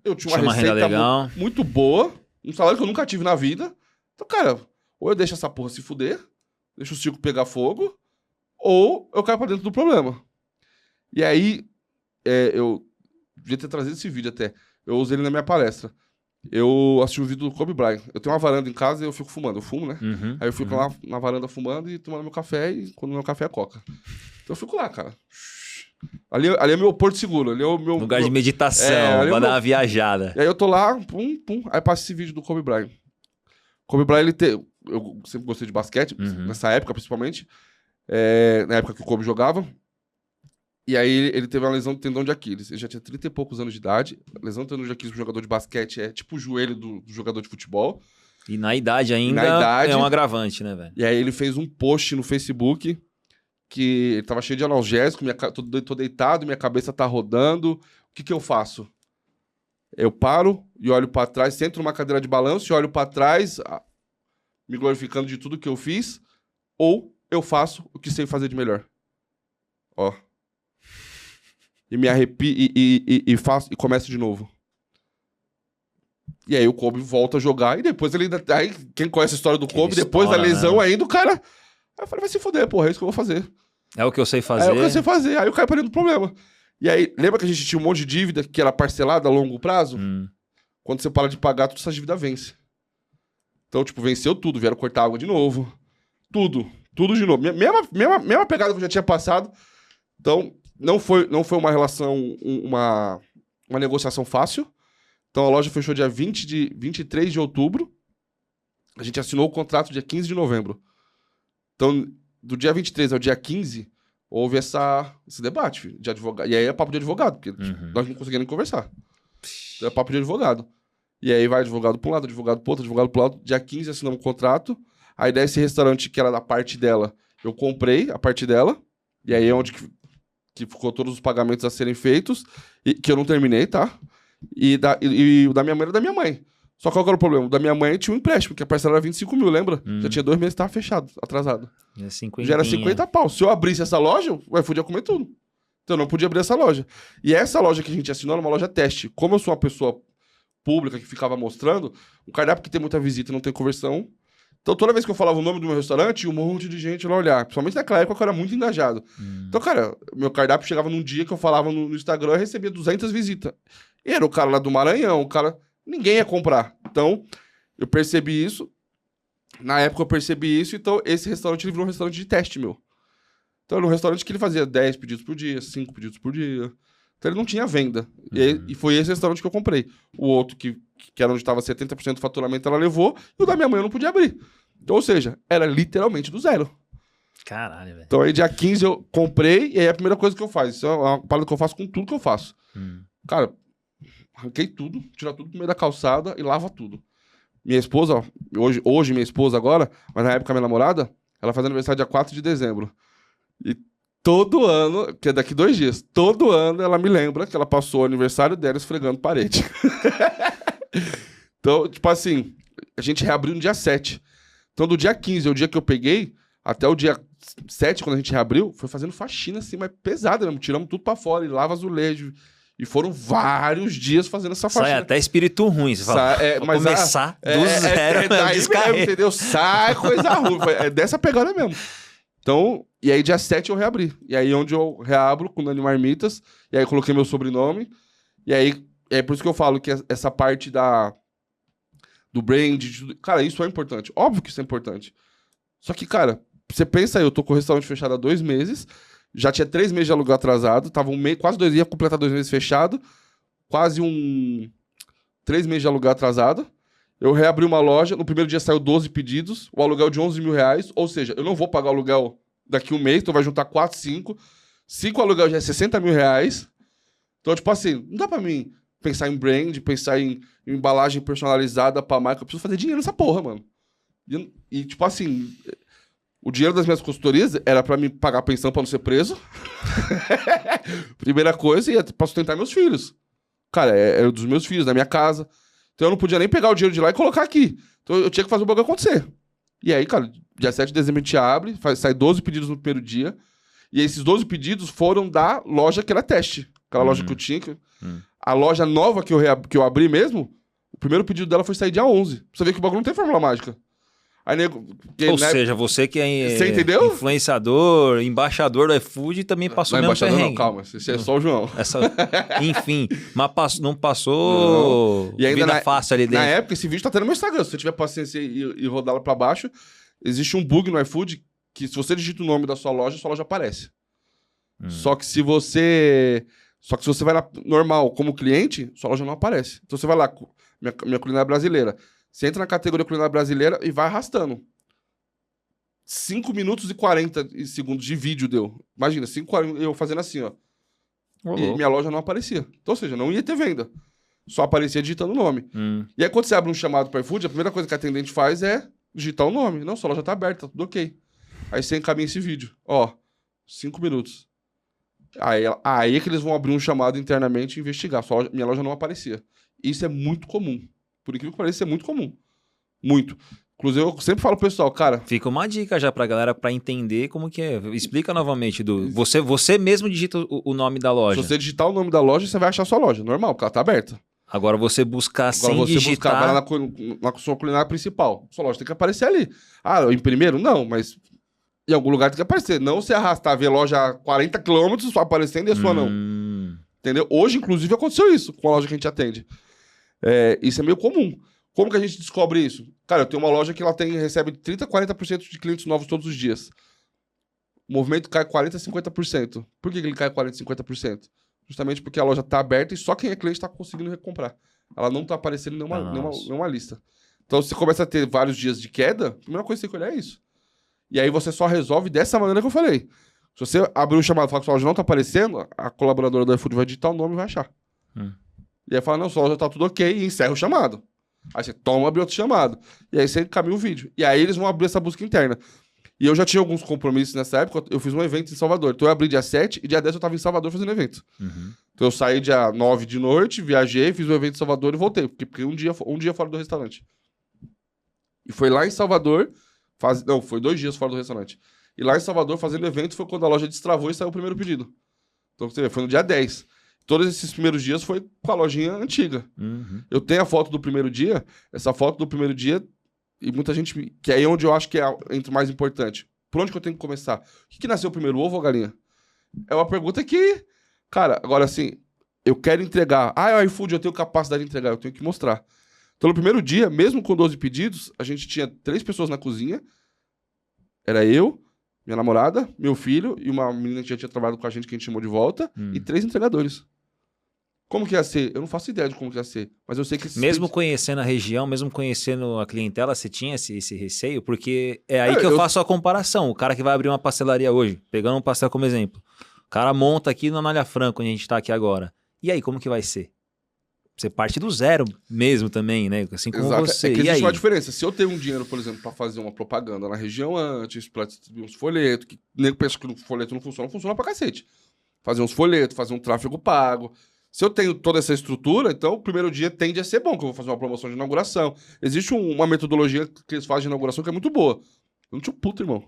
eu tinha uma receita muito boa, um salário que eu nunca tive na vida. Então, cara, ou eu deixo essa porra se fuder, deixo o circo pegar fogo, ou eu caio pra dentro do problema. E aí, eu devia ter trazido esse vídeo até. Eu usei ele na minha palestra. Eu assisti um vídeo do Kobe Bryant. Eu tenho uma varanda em casa e eu fico fumando. Eu fumo, né? Aí eu fico lá na varanda fumando e tomando meu café, e quando meu café é coca. Então eu fico lá, cara. Ali é meu porto seguro. Ali é o meu lugar de meditação, pra dar uma viajada. E aí eu tô lá, pum. Aí passa esse vídeo do Kobe Bryant. Kobe Bryant, eu sempre gostei de basquete, nessa época principalmente. Na época que o Kobe jogava. E aí ele teve uma lesão do tendão de Aquiles. Ele já tinha 30 e poucos anos de idade. A lesão do tendão de Aquiles pro jogador de basquete é tipo o joelho do jogador de futebol. E na idade ainda é um agravante, né, velho? E aí ele fez um post no Facebook que ele tava cheio de analgésico, tô deitado, minha cabeça tá rodando. O que eu faço? Eu paro e olho pra trás, sento numa cadeira de balanço e olho pra trás, me glorificando de tudo que eu fiz, ou eu faço o que sei fazer de melhor. Ó. E me arrepio e faço e começo de novo. E aí o Kobe volta a jogar e depois ele ainda... Aí, quem conhece a história do Kobe, depois da lesão ainda, o cara... Aí eu falei, vai se fuder, porra, é isso que eu vou fazer. É o que eu sei fazer. É o que eu sei fazer. Aí eu caio pra dentro do problema. E aí, lembra que a gente tinha um monte de dívida que era parcelada a longo prazo? quando você para de pagar, toda essa dívida vence. Então, tipo, venceu tudo, vieram cortar água de novo. Tudo de novo. Mesma pegada que eu já tinha passado. Então, não foi uma relação, uma negociação fácil. Então, a loja fechou dia 23 de outubro. A gente assinou o contrato dia 15 de novembro. Então, do dia 23 ao dia 15, houve esse debate, filho, de advogado. E aí é papo de advogado, porque nós não conseguimos nem conversar. Então, é papo de advogado. E aí vai advogado para um lado, advogado para outro, advogado para o outro. Dia 15 assinamos o contrato. Aí desse restaurante que era da parte dela, eu comprei a parte dela. E aí é onde que ficou todos os pagamentos a serem feitos. E, que eu não terminei, tá? E o da minha mãe era da minha mãe. Só que qual que era o problema? O da minha mãe tinha um empréstimo, que a parcela era 25 mil, lembra? Já tinha 2 meses que tava fechado, atrasado. Já era 50 pau. Se eu abrisse essa loja, o iFood ia comer tudo. Então eu não podia abrir essa loja. E essa loja que a gente assinou era uma loja teste. Como eu sou uma pessoa pública que ficava mostrando, um cardápio que tem muita visita e não tem conversão. Então toda vez que eu falava o nome do meu restaurante, um monte de gente lá olhar. Principalmente naquela época que eu era muito engajado. Então, cara, meu cardápio chegava num dia que eu falava no Instagram, eu recebia 200 visitas. E era o cara lá do Maranhão, o cara... Ninguém ia comprar. Então, eu percebi isso. Na época eu percebi isso, então esse restaurante ele virou um restaurante de teste, meu. Então era um restaurante que ele fazia 10 pedidos por dia, 5 pedidos por dia. Então ele não tinha venda. E foi esse restaurante que eu comprei. O outro, que era onde estava 70% do faturamento, ela levou. E o da minha mãe eu não podia abrir. Então, ou seja, era literalmente do zero. Caralho, velho. Então aí dia 15 eu comprei, e aí a primeira coisa que eu faço. Isso é uma parada que eu faço com tudo que eu faço. Cara, arranquei tudo, tira tudo do meio da calçada e lava tudo. Minha esposa, hoje minha esposa agora, mas na época minha namorada, ela faz aniversário dia 4 de dezembro. E todo ano, que é daqui 2 dias, todo ano ela me lembra que ela passou o aniversário dela esfregando parede. Então, tipo assim, a gente reabriu no dia 7. Então, do dia 15, o dia que eu peguei, até o dia 7, quando a gente reabriu, foi fazendo faxina assim, mas pesada mesmo. Tiramos tudo pra fora, e lava azulejo. E foram vários dias fazendo essa faxina. Sai até espírito ruim, você fala. Mas começar do zero, daí mesmo, entendeu? Sai coisa ruim. É dessa pegada mesmo. Então, e aí dia 7 eu reabri. E aí onde eu reabro com o Nani Marmitas, e aí eu coloquei meu sobrenome. E aí é por isso que eu falo que essa parte do brand, cara, isso é importante. Óbvio que isso é importante. Só que, cara, você pensa aí, eu tô com o restaurante fechado há 2 meses, já tinha 3 meses de aluguel atrasado, tava quase 2 meses, ia completar 2 meses fechado, quase 3 meses de aluguel atrasado. Eu reabri uma loja, no primeiro dia saiu 12 pedidos, o aluguel de 11 mil reais, ou seja, eu não vou pagar o aluguel daqui 1 mês, então vai juntar 4, 5. 5 aluguel já é 60 mil reais. Então, tipo assim, não dá pra mim pensar em brand, pensar em embalagem personalizada pra marca, eu preciso fazer dinheiro nessa porra, mano. E tipo assim, o dinheiro das minhas consultorias era pra me pagar a pensão pra não ser preso. Primeira coisa, e pra sustentar meus filhos. Cara, era dos meus filhos, da minha casa. Então eu não podia nem pegar o dinheiro de lá e colocar aqui. Então eu tinha que fazer o bagulho acontecer. E aí, cara, dia 7 de dezembro a gente abre, sai 12 pedidos no primeiro dia. E esses 12 pedidos foram da loja que era teste. Aquela loja que eu tinha. A loja nova que eu abri mesmo, o primeiro pedido dela foi sair dia 11. Pra você ver que o bagulho não tem fórmula mágica. Aí, ou seja, você que é você entendeu? Influenciador, embaixador do iFood, também passou mesmo perrengue. Não, calma, esse é só o João. Enfim, mas não passou não. E ainda vida fácil ali dentro. Na época, esse vídeo tá até no meu Instagram. Se você tiver paciência e rodá-lo pra baixo, existe um bug no iFood que se você digita o nome da sua loja aparece. Só que se você vai lá normal como cliente, sua loja não aparece. Então você vai lá, minha culinária brasileira. Você entra na categoria culinária brasileira e vai arrastando. 5 minutos e 40 segundos de vídeo deu. Imagina, 5 eu fazendo assim, ó. E minha loja não aparecia. Então, ou seja, não ia ter venda. Só aparecia digitando o nome. E aí, quando você abre um chamado para iFood, a primeira coisa que a atendente faz é digitar o nome. Não, sua loja tá aberta, tá tudo ok. Aí você encaminha esse vídeo. Ó, 5 minutos. Aí é que eles vão abrir um chamado internamente e investigar. Minha loja não aparecia. Isso é muito comum. Por incrível que pareça, isso é muito comum. Muito. Inclusive, eu sempre falo pro pessoal, cara... Fica uma dica já pra galera pra entender como que é. Explica novamente. Você mesmo digita o nome da loja. Se você digitar o nome da loja, você vai achar a sua loja. Normal, porque ela tá aberta. Agora você buscar sem digitar... Vai lá na sua culinária principal. Sua loja tem que aparecer ali. Ah, em primeiro? Não, mas... Em algum lugar tem que aparecer. Não se arrastar, ver loja a 40 km só aparecendo e a sua não. Entendeu? Hoje, inclusive, aconteceu isso com a loja que a gente atende. Isso é meio comum. Como que a gente descobre isso? Cara, eu tenho uma loja que ela recebe 30%, 40% de clientes novos todos os dias. O movimento cai 40%, 50%. Por que ele cai 40%, 50%? Justamente porque a loja está aberta e só quem é cliente está conseguindo recomprar. Ela não está aparecendo em nenhuma lista. Então, se você começa a ter vários dias de queda, a primeira coisa que você tem que olhar é isso. E aí você só resolve dessa maneira que eu falei. Se você abrir o chamado e falar que sua loja não está aparecendo, a colaboradora do iFood vai digitar o nome e vai achar. E aí fala, não, sua loja está tudo ok, e encerra o chamado. Aí você abrir outro chamado. E aí você encaminha o vídeo. E aí eles vão abrir essa busca interna. E eu já tinha alguns compromissos nessa época. Eu fiz um evento em Salvador. Então eu abri dia 7 e dia 10 eu tava em Salvador fazendo evento. Então eu saí dia 9 de noite, viajei, fiz o evento em Salvador e voltei. Porque um dia fora do restaurante. E foi lá em Salvador... Não, foi 2 dias fora do restaurante. E lá em Salvador, fazendo evento, foi quando a loja destravou e saiu o primeiro pedido. Então você vê, foi no dia 10. Todos esses primeiros dias foi com a lojinha antiga. Eu tenho a foto do primeiro dia. Essa foto do primeiro dia... E muita gente... Que é aí onde eu acho que entre o mais importante. Por onde que eu tenho que começar? O que nasceu primeiro, o ovo ou a galinha? É uma pergunta que... Cara, agora assim... Eu quero entregar. Ah, é o iFood, eu tenho capacidade de entregar. Eu tenho que mostrar. Então, no primeiro dia, mesmo com 12 pedidos, a gente tinha 3 pessoas na cozinha. Era eu, minha namorada, meu filho e uma menina que já tinha trabalhado com a gente, que a gente chamou de volta. E 3 entregadores. Como que ia ser? Eu não faço ideia de como que ia ser, mas eu sei que... Mesmo conhecendo a região, mesmo conhecendo a clientela, você tinha esse receio? Porque é aí que eu faço a comparação. O cara que vai abrir uma pastelaria hoje, pegando um pastel como exemplo. O cara monta aqui no Anália Franco, onde a gente tá aqui agora. E aí, como que vai ser? Você parte do zero mesmo também, né? Assim como você. É que existe uma diferença. Se eu tenho um dinheiro, por exemplo, para fazer uma propaganda na região antes, para distribuir uns folhetos, que nego pensa que o folheto não funciona pra cacete. Fazer uns folhetos, fazer um tráfego pago... Se eu tenho toda essa estrutura, então o primeiro dia tende a ser bom, que eu vou fazer uma promoção de inauguração. Existe uma metodologia que eles fazem de inauguração que é muito boa. Eu não tinha puto, irmão.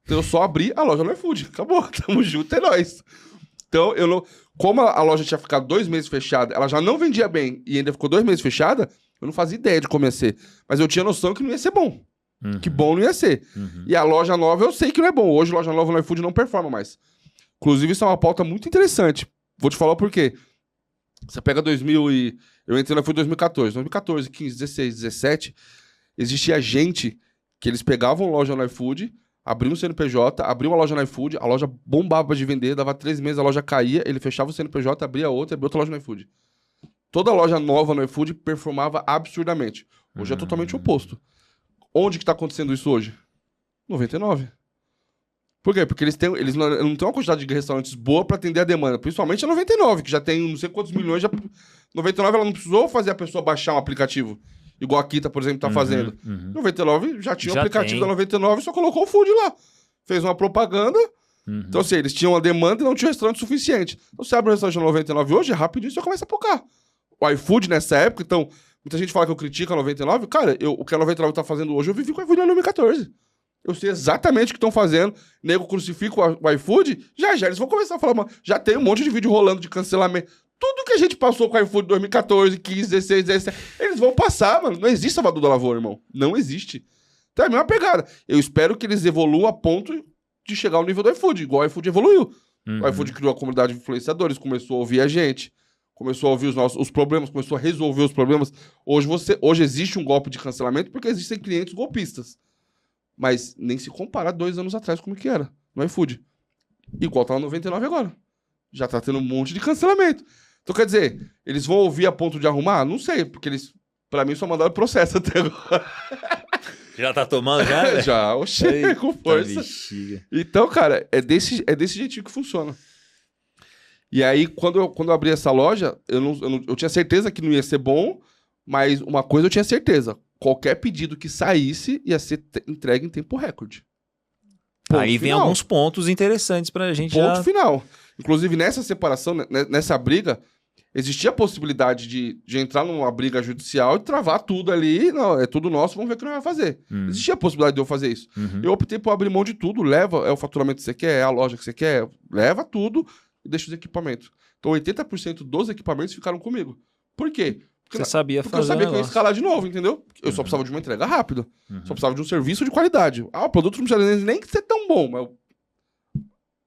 Então eu só abri a loja no iFood. Acabou, tamo junto, é nóis. Então, eu não... Como a loja tinha ficado 2 meses fechada, ela já não vendia bem e ainda ficou 2 meses fechada, eu não fazia ideia de como ia ser. Mas eu tinha noção que não ia ser bom. Que bom não ia ser. E a loja nova eu sei que não é bom. Hoje a loja nova no iFood não performa mais. Inclusive, isso é uma pauta muito interessante. Vou te falar o porquê. Você pega 2000 e... Eu entrei na iFood em 2014. 2014, 15, 16, 17, existia gente que eles pegavam loja no iFood, abriam um CNPJ, abriam uma loja no iFood, a loja bombava de vender, dava 3 meses, a loja caía, ele fechava o CNPJ, abria outra loja no iFood. Toda loja nova no iFood performava absurdamente. Hoje é totalmente o oposto. Onde que tá acontecendo isso hoje? 99. Por quê? Porque eles não têm uma quantidade de restaurantes boa para atender a demanda. Principalmente a 99, que já tem não sei quantos milhões. 99 ela não precisou fazer a pessoa baixar um aplicativo. Igual a Kita, por exemplo, tá fazendo. 99 já tinha o aplicativo da 99 e só colocou o food lá. Fez uma propaganda. Então, assim, eles tinham a demanda e não tinham restaurante suficiente. Então, você abre um restaurante na 99 hoje, é rapidinho, você começa a pocar. O iFood nessa época, então... Muita gente fala que eu critico a 99. Cara, o que a 99 tá fazendo hoje, eu vivi com o iFood em 2014. Eu sei exatamente o que estão fazendo. Nego crucifica o iFood. Já eles vão começar a falar, mano, já tem um monte de vídeo rolando de cancelamento. Tudo que a gente passou com o iFood em 2014, 15, 16, 17, eles vão passar, mano. Não existe Salvador da Lavoura, irmão. Não existe. Então é a mesma pegada. Eu espero que eles evoluam a ponto de chegar ao nível do iFood, igual o iFood evoluiu. O iFood criou a comunidade de influenciadores, começou a ouvir a gente, começou a ouvir os problemas, começou a resolver os problemas. Hoje existe um golpe de cancelamento porque existem clientes golpistas. Mas nem se compara 2 anos atrás como que era no iFood. Igual tá no 99 agora. Já tá tendo um monte de cancelamento. Então, quer dizer, eles vão ouvir a ponto de arrumar? Não sei, porque eles, pra mim, só mandaram processo até agora. Já tá tomando, já? Já, oxê, com força. Então, cara, é desse jeitinho que funciona. E aí, quando eu abri essa loja, eu tinha certeza que não ia ser bom, mas uma coisa eu tinha certeza. Qualquer pedido que saísse ia ser entregue em tempo recorde. Aí vem alguns pontos interessantes pra gente Ponto final. Inclusive, nessa separação, nessa briga, existia a possibilidade de entrar numa briga judicial e travar tudo ali. Não, é tudo nosso, vamos ver o que nós vamos fazer. Existia a possibilidade de eu fazer isso. Eu optei por abrir mão de tudo. Leva, é o faturamento que você quer, é a loja que você quer. Leva tudo e deixa os equipamentos. Então, 80% dos equipamentos ficaram comigo. Por quê? Porque eu sabia que eu ia escalar de novo, entendeu? Eu só precisava de uma entrega rápida. Só precisava de um serviço de qualidade. O produto não precisa nem ser tão bom, mas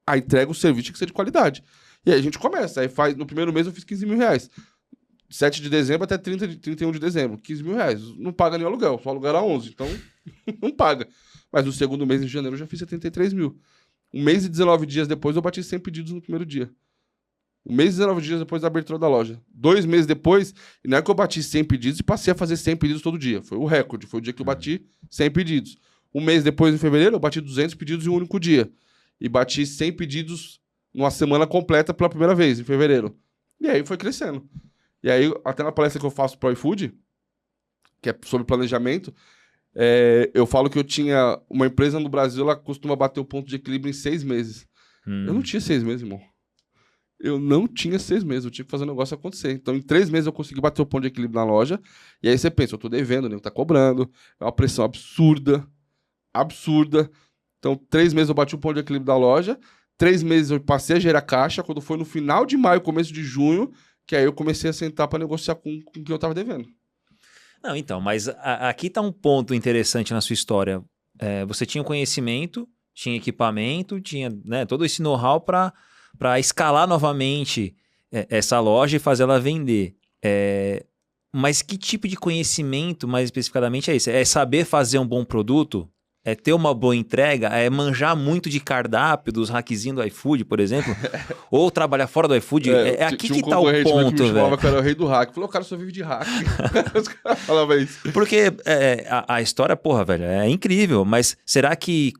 a entrega, o serviço tinha que ser de qualidade. E aí a gente começa. Aí no primeiro mês eu fiz 15 mil reais. 7 de dezembro até 31 de dezembro. 15 mil reais. Não paga nem aluguel. Só aluguel era 11. Então, não paga. Mas no segundo mês, em janeiro, eu já fiz 73 mil. Um mês e 19 dias depois, eu bati 100 pedidos no primeiro dia. Um mês e 19 dias depois da abertura da loja. 2 meses depois, e não é que eu bati 100 pedidos e passei a fazer 100 pedidos todo dia. Foi o recorde. Foi o dia que eu bati 100 pedidos. Um mês depois, em fevereiro, eu bati 200 pedidos em um único dia. E bati 100 pedidos numa semana completa pela primeira vez, em fevereiro. E aí foi crescendo. E aí, até na palestra que eu faço pro iFood, que é sobre planejamento, eu falo que eu tinha uma empresa no Brasil, ela costuma bater o ponto de equilíbrio em 6 meses. Eu não tinha 6 meses, irmão. Eu não tinha 6 meses, eu tinha que fazer o negócio acontecer. Então, em 3 meses eu consegui bater o ponto de equilíbrio na loja. E aí você pensa, eu tô devendo, o nego tá cobrando. É uma pressão absurda. Absurda. Então, 3 meses eu bati o ponto de equilíbrio da loja. 3 meses eu passei a gerar caixa. Quando foi no final de maio, começo de junho, que aí eu comecei a sentar para negociar com quem eu tava devendo. Não, então, mas aqui tá um ponto interessante na sua história. Você tinha conhecimento, tinha equipamento, tinha, né, todo esse know-how para escalar novamente essa loja e fazer ela vender. Mas que tipo de conhecimento, mais especificadamente, é isso? É saber fazer um bom produto? É ter uma boa entrega? É manjar muito de cardápio, dos hackzinhos do iFood, por exemplo? Ou trabalhar fora do iFood? Aqui que tá o ponto, que me chamava velho. que eu era o rei do hack. Falou, o cara só vive de hack. Os caras falavam isso. Porque a história, porra, velho, é incrível. Mas será que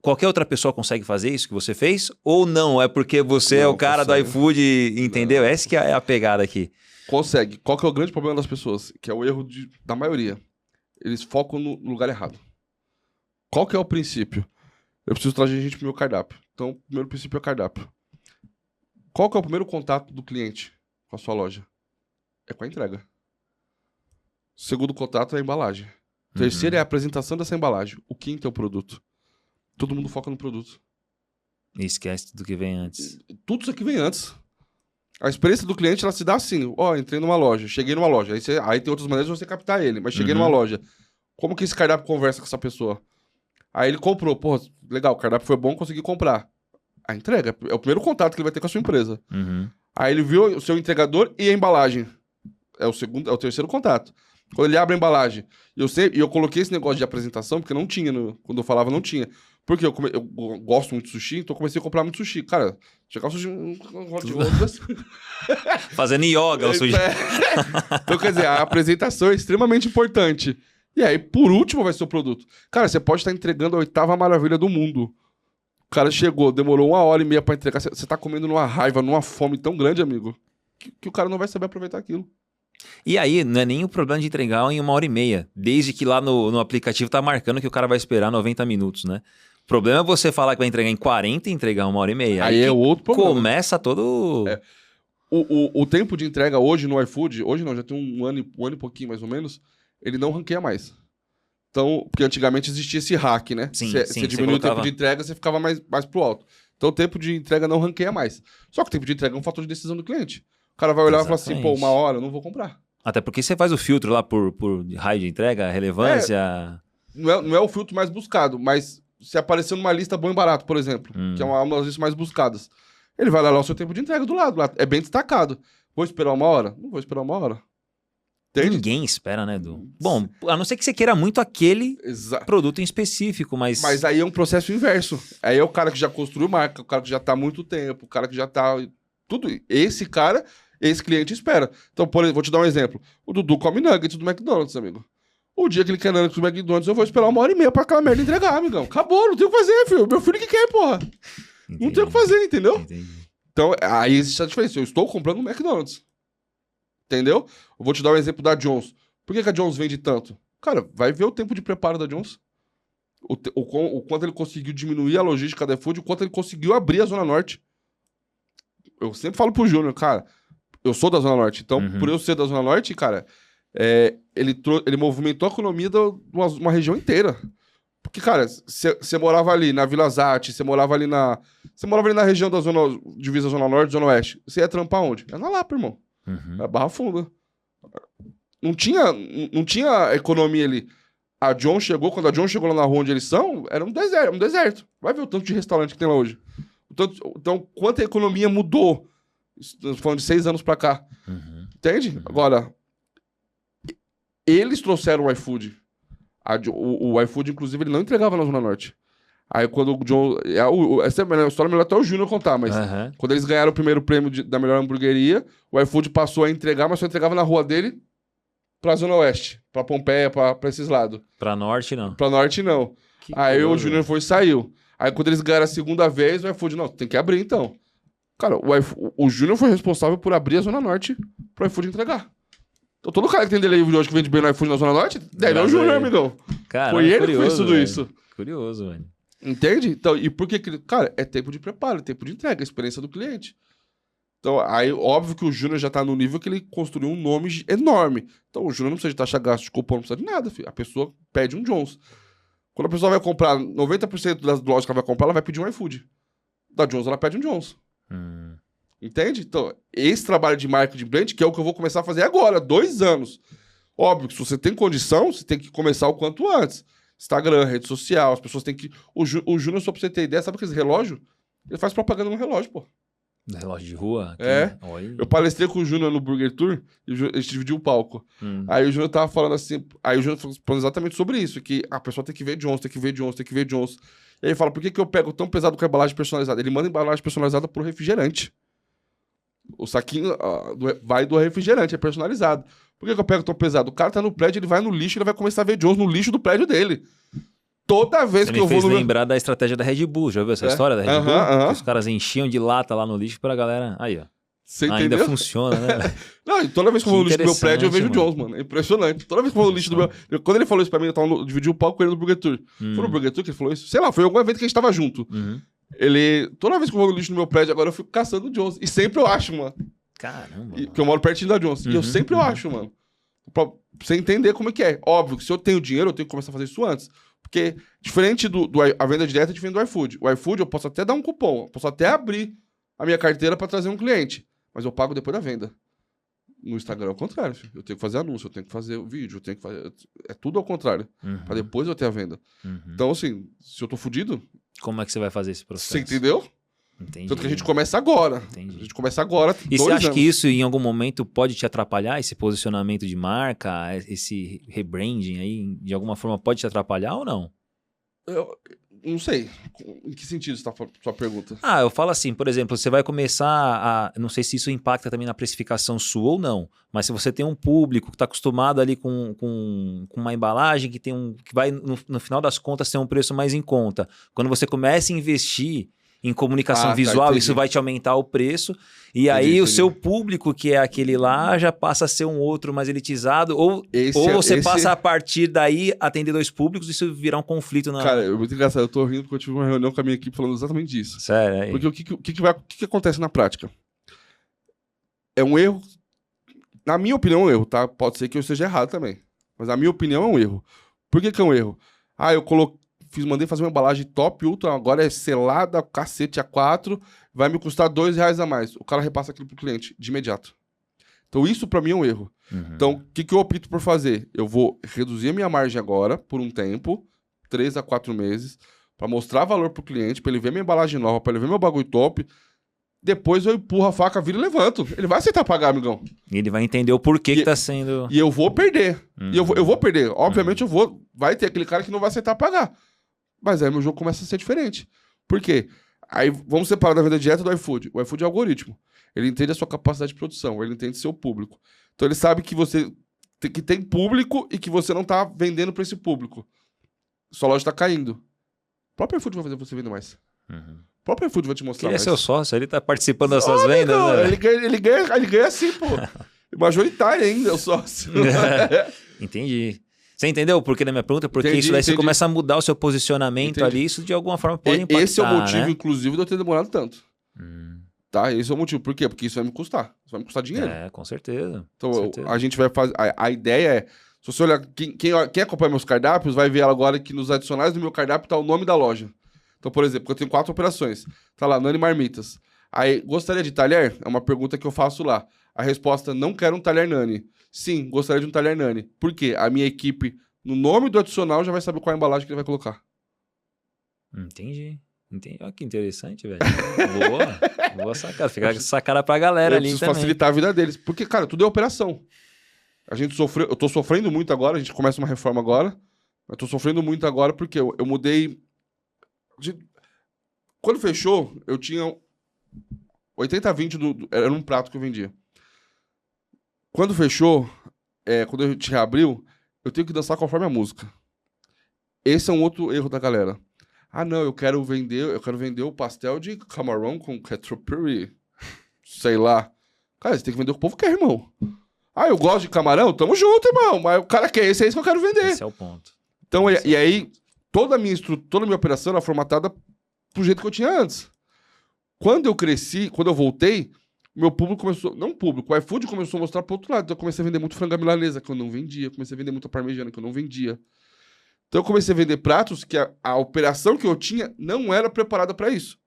qualquer outra pessoa consegue fazer isso que você fez? Ou não? É porque você é o cara do iFood, entendeu? Não. Essa que é a pegada aqui. Consegue. Qual que é o grande problema das pessoas? Que é o erro da maioria. Eles focam no lugar errado. Qual que é o princípio? Eu preciso trazer gente pro meu cardápio. Então, o primeiro princípio é o cardápio. Qual que é o primeiro contato do cliente com a sua loja? É com a entrega. O segundo contato é a embalagem. O terceiro é a apresentação dessa embalagem. O quinto é o produto. Todo mundo foca no produto. E esquece do que vem antes. Tudo isso aqui vem antes. A experiência do cliente, ela se dá assim. Entrei numa loja, cheguei numa loja. Aí tem outras maneiras de você captar ele. Mas cheguei numa loja. Como que esse cardápio conversa com essa pessoa? Aí ele comprou. Pô, legal, o cardápio foi bom, consegui comprar. A entrega é o primeiro contato que ele vai ter com a sua empresa. Aí ele viu o seu entregador e a embalagem. É o terceiro contato. Quando ele abre a embalagem. E eu coloquei esse negócio de apresentação, porque não tinha. Quando eu falava, não tinha. Porque eu gosto muito de sushi, então eu comecei a comprar muito sushi. Cara, chegar o sushi... Fazendo yoga o sushi. Então, quer dizer, a apresentação é extremamente importante. E aí, por último, vai ser o produto. Cara, você pode estar entregando a 8ª maravilha do mundo. O cara chegou, demorou 1h30 pra entregar. Você tá comendo numa raiva, numa fome tão grande, amigo, que o cara não vai saber aproveitar aquilo. E aí, não é nem o problema de entregar em 1h30. Desde que lá no aplicativo tá marcando que o cara vai esperar 90 minutos, né? O problema é você falar que vai entregar em 40 e entregar 1h30. Aí é outro problema. Começa todo... O tempo de entrega hoje no iFood, hoje não, já tem um ano e pouquinho mais ou menos, ele não ranqueia mais. Então, porque antigamente existia esse hack, né? Você diminuiu o tempo de entrega, você ficava mais pro alto. Então o tempo de entrega não ranqueia mais. Só que o tempo de entrega é um fator de decisão do cliente. O cara vai olhar e falar assim, pô, 1 hora, eu não vou comprar. Até porque você faz o filtro lá por raio de entrega, relevância... Não é o filtro mais buscado, mas se aparecer numa lista bom e barato, por exemplo, que é uma das listas mais buscadas, ele vai lá o seu tempo de entrega do lado. Lá, é bem destacado. Vou esperar 1 hora? Não vou esperar 1 hora. Entende? Ninguém espera, né, Edu? Bom, a não ser que você queira muito aquele produto em específico, mas... Mas aí é um processo inverso. Aí é o cara que já construiu marca, o cara que já tá há muito tempo, o cara que já tá... Tudo. Esse cara, esse cliente espera. Então, por exemplo, vou te dar um exemplo. O Dudu come nuggets do McDonald's, amigo. O dia que ele quer nuggets do McDonald's, eu vou esperar 1h30 pra aquela merda entregar, amigão. Acabou, não tem o que fazer, filho. Meu filho que quer, porra. Entendi. Não tem o que fazer, entendeu? Entendi. Então, aí existe a diferença. Eu estou comprando no McDonald's. Entendeu? Eu vou te dar um exemplo da Jones. Por que a Jones vende tanto? Cara, vai ver o tempo de preparo da Jones. O quanto ele conseguiu diminuir a logística da iFood, o quanto ele conseguiu abrir a Zona Norte. Eu sempre falo pro Júnior, cara, eu sou da Zona Norte, então por eu ser da Zona Norte, cara, ele movimentou a economia de uma região inteira. Porque, cara, você morava ali na Vila Zate, você morava ali na região da zona, divisa Zona Norte e Zona Oeste. Você ia trampar onde? Era na Lapa, irmão. Na Barra Funda. Não tinha economia ali. Quando a John chegou lá na rua onde eles são, era um deserto. Vai ver o tanto de restaurante que tem lá hoje. Então, quanta economia mudou? Estou falando de 6 anos pra cá. Entende? Agora, eles trouxeram o iFood. O iFood, inclusive, ele não entregava na Zona Norte. Aí quando o John... Essa é a história melhor até o Júnior contar, mas quando eles ganharam o primeiro prêmio da melhor hamburgueria, o iFood passou a entregar, mas só entregava na rua dele pra Zona Oeste, pra Pompeia, pra esses lados. Pra Norte, não. Pra Norte, não. Aí o Júnior foi e saiu. Aí quando eles ganharam a segunda vez, o iFood, não, tem que abrir então. Cara, o Júnior foi responsável por abrir a Zona Norte pro iFood entregar. Então todo cara que tem delivery hoje que vende bem no iFood na Zona Norte, deve é o Júnior, amigão. Cara, foi ele que fez tudo isso. Curioso, velho. Entende? Então, e por que... Cara, é tempo de preparo, é tempo de entrega, a experiência do cliente. Então, aí, óbvio que o Júnior já tá no nível que ele construiu um nome enorme. Então, o Júnior não precisa de taxa gasto de cupom, não precisa de nada, filho. A pessoa pede um Jones. Quando a pessoa vai comprar, 90% das lojas que ela vai comprar, ela vai pedir um iFood. Da Jones, ela pede um Jones. Entende? Então, esse trabalho de marketing de brand, que é o que eu vou começar a fazer agora, 2 anos. Óbvio que se você tem condição, você tem que começar o quanto antes. Instagram, rede social, as pessoas têm que... O Júnior, só pra você ter ideia, sabe aquele relógio? Ele faz propaganda no relógio, pô. No relógio de rua? Eu palestrei com o Júnior no Burger Tour e a gente dividiu o palco. Aí o Júnior tava falando assim... Aí o Júnior falou exatamente sobre isso, que a pessoa tem que ver Jones, tem que ver Jones, tem que ver Jones. E aí ele fala, por que eu pego tão pesado com a embalagem personalizada? Ele manda embalagem personalizada pro refrigerante. O saquinho vai do refrigerante, é personalizado. Por que eu pego tão pesado? O cara tá no prédio, ele vai no lixo, ele vai começar a ver Jones no lixo do prédio dele. Toda vez que eu vou... Você me fez lembrar da estratégia da Red Bull. Já viu essa história da Red Bull? Que os caras enchiam de lata lá no lixo pra galera... Aí, ó. Você ainda entendeu? Funciona, né? Não, e toda vez que eu vou no lixo do meu prédio, eu vejo o Jones, mano. É impressionante. Toda vez que eu vou no lixo do meu... Quando ele falou isso pra mim, eu dividi o palco com ele no Burger Tour. Foi no Burger Tour que ele falou isso? Sei lá, foi algum evento que a gente tava junto. Toda vez que eu vou no lixo do meu prédio, agora eu fico caçando o Jones. E sempre eu acho, mano. Caramba. Porque eu moro pertinho da Jones. E eu sempre acho, mano. Pra você entender como é que é. Óbvio que se eu tenho dinheiro, eu tenho que começar a fazer isso antes. Porque, diferente a venda direta é diferente do iFood. O iFood eu posso até dar um cupom, eu posso até abrir a minha carteira para trazer um cliente. Mas eu pago depois da venda. No Instagram é o contrário, filho. Eu tenho que fazer anúncio, eu tenho que fazer vídeo, eu tenho que fazer... É tudo ao contrário. Para depois eu ter a venda. Então, assim, se eu tô fudido... Como é que você vai fazer esse processo? Você entendeu? Entendi. Tanto que a gente começa agora. Entendi. A gente começa agora. E você acha que isso em algum momento pode te atrapalhar? Esse posicionamento de marca, esse rebranding aí, de alguma forma pode te atrapalhar ou não? Eu não sei. Em que sentido está a sua pergunta? Eu falo assim, por exemplo, você vai começar a... Não sei se isso impacta também na precificação sua ou não, mas se você tem um público que está acostumado ali com uma embalagem que vai, no final das contas, ter um preço mais em conta. Quando você começa a investir em comunicação visual, isso vai te aumentar o preço. E aí o seu público, que é aquele lá, já passa a ser um outro mais elitizado. Ou você passa a partir daí atender 2 públicos e isso virar um conflito na... Cara, é muito engraçado. Eu tô rindo porque eu tive uma reunião com a minha equipe falando exatamente disso. Sério, aí. Porque o que acontece na prática? É um erro... Na minha opinião, é um erro, tá? Pode ser que eu esteja errado também. Mas na minha opinião, é um erro. Por que é um erro? Eu mandei fazer uma embalagem top, ultra, agora é selada, cacete A4, vai me custar R$2 a mais. O cara repassa aquilo pro cliente, de imediato. Então isso pra mim é um erro. Então, o que eu opto por fazer? Eu vou reduzir a minha margem agora, por um tempo, 3 a 4 meses, pra mostrar valor pro cliente, pra ele ver minha embalagem nova, pra ele ver meu bagulho top. Depois eu empurro a faca, viro e levanto. Ele vai aceitar pagar, amigão. E ele vai entender o porquê que tá sendo... E eu vou perder. E eu vou perder. Obviamente eu vou... Vai ter aquele cara que não vai aceitar pagar. Mas aí meu jogo começa a ser diferente. Por quê? Aí vamos separar da venda direta do iFood. O iFood é algoritmo. Ele entende a sua capacidade de produção, ele entende seu público. Então ele sabe que você que tem público e que você não tá vendendo para esse público. Sua loja tá caindo. O próprio iFood vai fazer você vender mais. O próprio iFood vai te mostrar mais. Ele é seu sócio, ele tá participando das suas vendas, não, né? Ele ganha assim, pô. Majoritário ainda, o sócio. Entendi. Você entendeu o porquê da minha pergunta? Porque Entendi, isso daí você começa a mudar o seu posicionamento ali, isso de alguma forma pode impactar, esse é o motivo, né? inclusive, de eu ter demorado tanto. Tá? Esse é o motivo. Por quê? Porque isso vai me custar. Isso vai me custar dinheiro. Com certeza. Então, com certeza. A gente vai fazer... A ideia é... Se você olhar... Quem acompanha meus cardápios vai ver agora que nos adicionais do meu cardápio tá o nome da loja. Então, por exemplo, eu tenho 4 operações. Tá lá, Nani Marmitas. Aí, gostaria de talher? É uma pergunta que eu faço lá. A resposta, não quero um talher Nani. Sim, gostaria de um talher Nani. Por quê? A minha equipe... No nome do adicional já vai saber qual é a embalagem que ele vai colocar. Entendi. Entendi. Olha que interessante, velho. Boa sacada. Fica essa cara pra galera ali também. Facilitar a vida deles. Porque, cara, tudo é operação. A gente sofreu... Eu tô sofrendo muito agora. A gente começa uma reforma agora. Eu tô sofrendo muito agora porque eu mudei... Quando fechou, eu tinha 80-20 era um prato que eu vendia. Quando fechou, quando a gente reabriu, eu tenho que dançar conforme a música. Esse é um outro erro da galera. Ah, não, eu quero vender o pastel de camarão com catupiry. Sei lá. Cara, você tem que vender o que o povo quer, irmão. Ah, eu gosto de camarão? Tamo junto, irmão. Mas o cara quer esse, é isso que eu quero vender. Esse é o ponto. Então, e aí, toda a minha operação era formatada pro jeito que eu tinha antes. Quando eu cresci, quando eu voltei, meu público começou... Não público, o iFood começou a mostrar pro outro lado. Então eu comecei a vender muito franga milanesa, que eu não vendia. Comecei a vender muito parmegiana, que eu não vendia. Então eu comecei a vender pratos que a operação que eu tinha não era preparada para isso.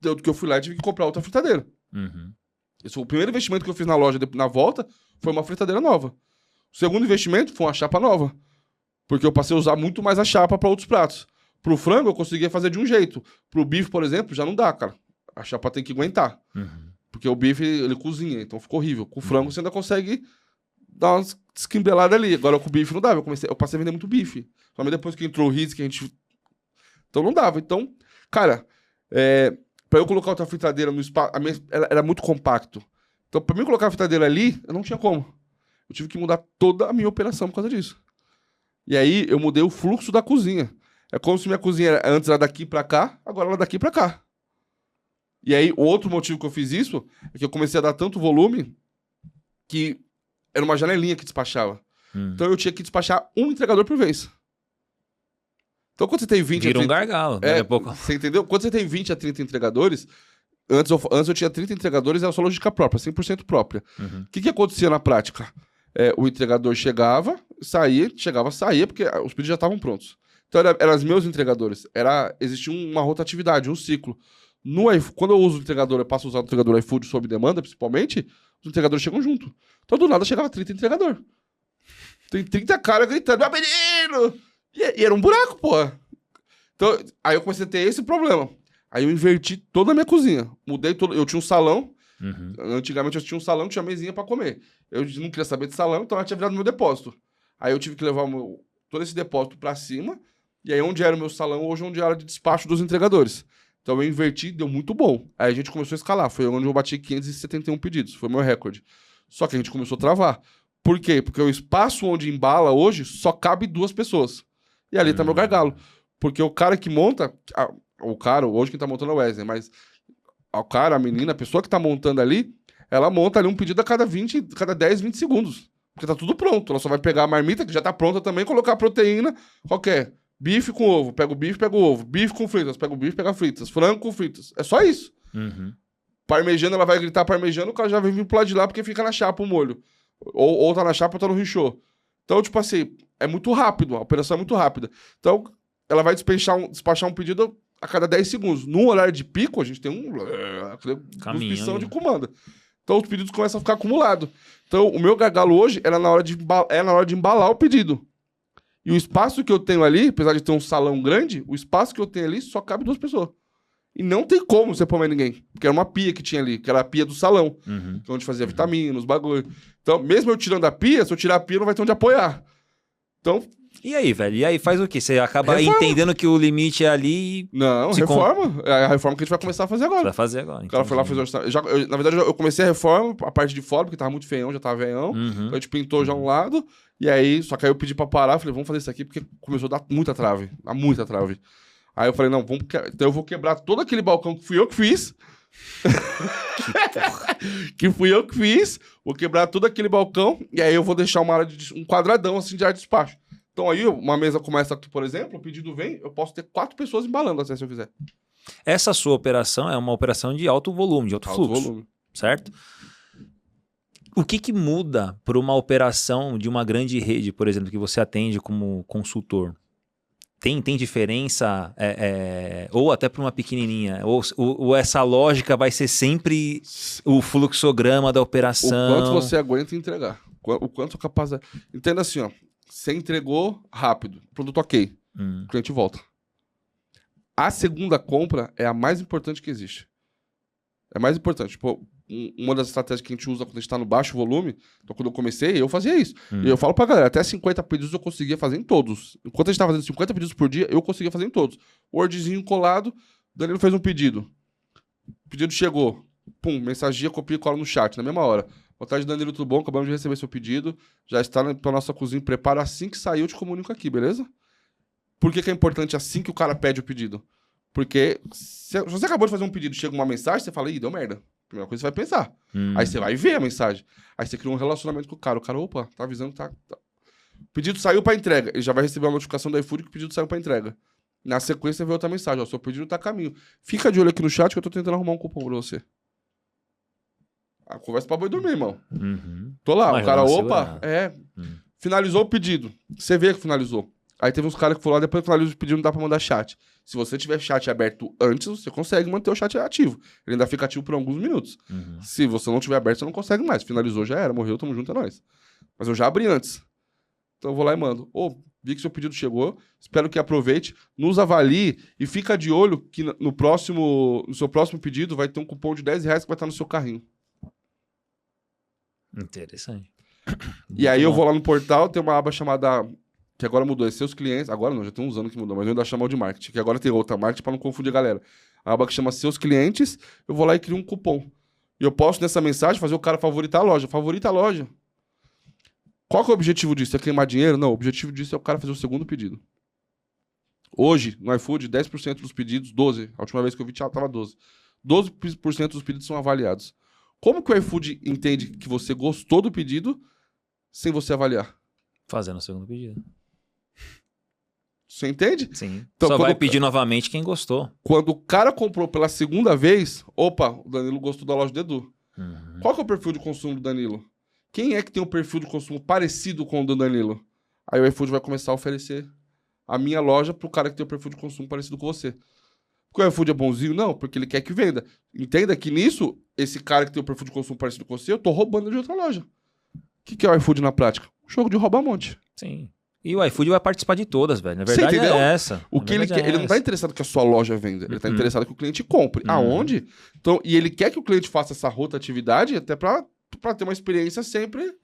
Tanto que eu fui lá e tive que comprar outra fritadeira. Uhum. Esse foi o primeiro investimento que eu fiz na loja na volta, foi uma fritadeira nova. O segundo investimento foi uma chapa nova. Porque eu passei a usar muito mais a chapa para outros pratos. Pro frango eu conseguia fazer de um jeito. Pro bife, por exemplo, já não dá, cara. A chapa tem que aguentar. Uhum. Porque o bife, ele cozinha, então ficou horrível. Com o frango você ainda consegue dar umas esquimbeladas ali. Agora com o bife não dava. Eu passei a vender muito bife. Somente depois que entrou o Ritz, que a gente... Então não dava. Então, cara, pra eu colocar outra fritadeira no espaço, ela era muito compacto. Então, pra mim colocar a fritadeira ali, eu não tinha como. Eu tive que mudar toda a minha operação por causa disso. E aí, eu mudei o fluxo da cozinha. É como se minha cozinha antes era daqui pra cá, agora ela é daqui pra cá. E aí, o outro motivo que eu fiz isso é que eu comecei a dar tanto volume que era uma janelinha que despachava. Então, eu tinha que despachar um entregador por vez. Então, quando você tem 20 Vira um gargalo, daqui a pouco. Você entendeu? Quando você tem 20 a 30 entregadores, antes eu tinha 30 entregadores, era só logística própria, 100% própria. Uhum. O que acontecia na prática? O entregador chegava, saía, porque os pedidos já estavam prontos. Então, eram os meus entregadores. Existia uma rotatividade, um ciclo. Quando eu uso o entregador, eu passo a usar o entregador iFood sob demanda, principalmente, os entregadores chegam junto. Então, do nada, chegava 30 entregador. Tem 30 caras gritando, meu menino! E era um buraco, porra. Então, aí eu comecei a ter esse problema. Aí eu inverti toda a minha cozinha. Mudei todo. Eu tinha um salão. Uhum. Antigamente eu tinha um salão que tinha mesinha pra comer. Eu não queria saber de salão, então ela tinha virado meu depósito. Aí eu tive que levar todo esse depósito pra cima. E aí onde era o meu salão, hoje é onde era de despacho dos entregadores. Então eu inverti, deu muito bom. Aí a gente começou a escalar. Foi onde eu bati 571 pedidos. Foi o meu recorde. Só que a gente começou a travar. Por quê? Porque o espaço onde embala hoje só cabe 2 pessoas. E ali tá meu gargalo. Porque o cara que monta... O cara, hoje quem tá montando é o Wesley, mas o cara, a menina, a pessoa que tá montando ali, ela monta ali um pedido a cada 10, 20 segundos. Porque tá tudo pronto. Ela só vai pegar a marmita, que já tá pronta também, colocar a proteína qualquer. Bife com ovo, pega o bife, pega o ovo. Bife com fritas, pega o bife, pega fritas. Frango com fritas. É só isso. Uhum. Parmegiana, ela vai gritar parmegiana, o cara já vai vir pro lado de lá porque fica na chapa o molho. Ou tá na chapa ou tá no richô. Então, tipo assim, é muito rápido, a operação é muito rápida. Então, ela vai despachar um pedido a cada 10 segundos. No horário de pico, a gente tem transmissão de comanda. Então, os pedidos começam a ficar acumulados. Então, o meu gargalo hoje era na hora de embalar o pedido. E o espaço que eu tenho ali, apesar de ter um salão grande, o espaço que eu tenho ali só cabe 2 pessoas. E não tem como você pôr mais ninguém. Porque era uma pia que tinha ali, que era a pia do salão. Uhum. Que é onde fazia vitaminas, bagulho. Então, mesmo eu tirando a pia, se eu tirar a pia, não vai ter onde apoiar. Então... E aí, velho? E aí faz o quê? Você acaba entendendo que o limite é ali... Não, reforma. É a reforma que a gente vai começar a fazer agora. Vai fazer agora. O cara foi lá, fez o orçamento. Na verdade, eu comecei a reforma, a parte de fora, porque tava muito feião, já tava veião. Uhum. Então a gente pintou já um lado. E aí, só que aí eu pedi pra parar, falei, vamos fazer isso aqui, porque começou a dar muita trave. Dá muita trave. Aí eu falei, não, então eu vou quebrar todo aquele balcão que fui eu que fiz. Que fui eu que fiz. Vou quebrar todo aquele balcão. E aí eu vou deixar uma área um quadradão assim de área de despacho. Então aí, uma mesa como essa aqui, por exemplo, o pedido vem, eu posso ter 4 pessoas embalando até se eu quiser. Essa sua operação é uma operação de alto volume, de alto fluxo, volume. Certo? O que muda para uma operação de uma grande rede, por exemplo, que você atende como consultor? Tem diferença, ou até para uma pequenininha? Ou essa lógica vai ser sempre o fluxograma da operação? O quanto você aguenta entregar. O quanto é capaz de... Entenda assim, ó. Você entregou rápido, produto ok. O cliente volta. A segunda compra é a mais importante que existe. É mais importante. Tipo, uma das estratégias que a gente usa quando a gente tá no baixo volume, então quando eu comecei, eu fazia isso. E eu falo pra galera, até 50 pedidos eu conseguia fazer em todos. Enquanto a gente tava fazendo 50 pedidos por dia, eu conseguia fazer em todos. Wordzinho colado, o Danilo fez um pedido. O pedido chegou. Pum, mensagia, copia e cola no chat, na mesma hora. Boa tarde, Danilo, tudo bom? Acabamos de receber seu pedido. Já está pra nossa cozinha, prepara assim que sair, eu te comunico aqui, beleza? Por que é importante assim que o cara pede o pedido? Porque se você acabou de fazer um pedido, chega uma mensagem, você fala, ih, deu merda. Primeira coisa você vai pensar. Aí você vai ver a mensagem. Aí você cria um relacionamento com o cara. O cara, opa, tá avisando que tá. O pedido saiu pra entrega. Ele já vai receber uma notificação do iFood que o pedido saiu pra entrega. Na sequência vem outra mensagem, ó, seu pedido tá a caminho. Fica de olho aqui no chat que eu tô tentando arrumar um cupom pra você. A conversa pra boi dormir, irmão. Tô lá, o cara, opa, finalizou o pedido. Você vê que finalizou. Aí teve uns caras que falaram, depois que finaliza o pedido, não dá pra mandar chat. Se você tiver chat aberto antes, você consegue manter o chat ativo. Ele ainda fica ativo por alguns minutos. Se você não tiver aberto, você não consegue mais. Finalizou, já era, morreu, tamo junto, é nóis. Mas eu já abri antes. Então eu vou lá e mando. Vi que seu pedido chegou, espero que aproveite, nos avalie e fica de olho que no seu próximo pedido vai ter um cupom de R$10 que vai estar no seu carrinho. Interessante. E aí eu vou lá no portal, tem uma aba chamada, que agora mudou, é seus clientes, agora não, já tem uns anos que mudou, mas eu ainda chamo de marketing, que agora tem outra marketing para não confundir a galera. A aba que chama seus clientes, eu vou lá e crio um cupom. E eu posso nessa mensagem fazer o cara favoritar a loja. Favorita a loja. Qual que é o objetivo disso? É queimar dinheiro? Não, o objetivo disso é o cara fazer o segundo pedido. Hoje, no iFood, 10% dos pedidos, 12%, a última vez que eu vi tava 12%. 12% dos pedidos são avaliados. Como que o iFood entende que você gostou do pedido sem você avaliar? Fazendo o segundo pedido. Você entende? Sim. Então, só vai pedir novamente quem gostou. Quando o cara comprou pela segunda vez, opa, o Danilo gostou da loja do Edu. Qual que é o perfil de consumo do Danilo? Quem é que tem um perfil de consumo parecido com o do Danilo? Aí o iFood vai começar a oferecer a minha loja pro cara que tem um perfil de consumo parecido com você. Porque o iFood é bonzinho? Não, porque ele quer que venda. Entenda que nisso, esse cara que tem um perfil de consumo parecido com você, eu tô roubando de outra loja. O que é o iFood na prática? Um jogo de rouba-monte. Sim. E o iFood vai participar de todas, velho. Na verdade é essa. O que ele quer, ele não tá interessado que a sua loja venda, ele tá interessado que o cliente compre. Aonde? Então, e ele quer que o cliente faça essa rotatividade até pra ter uma experiência sempre.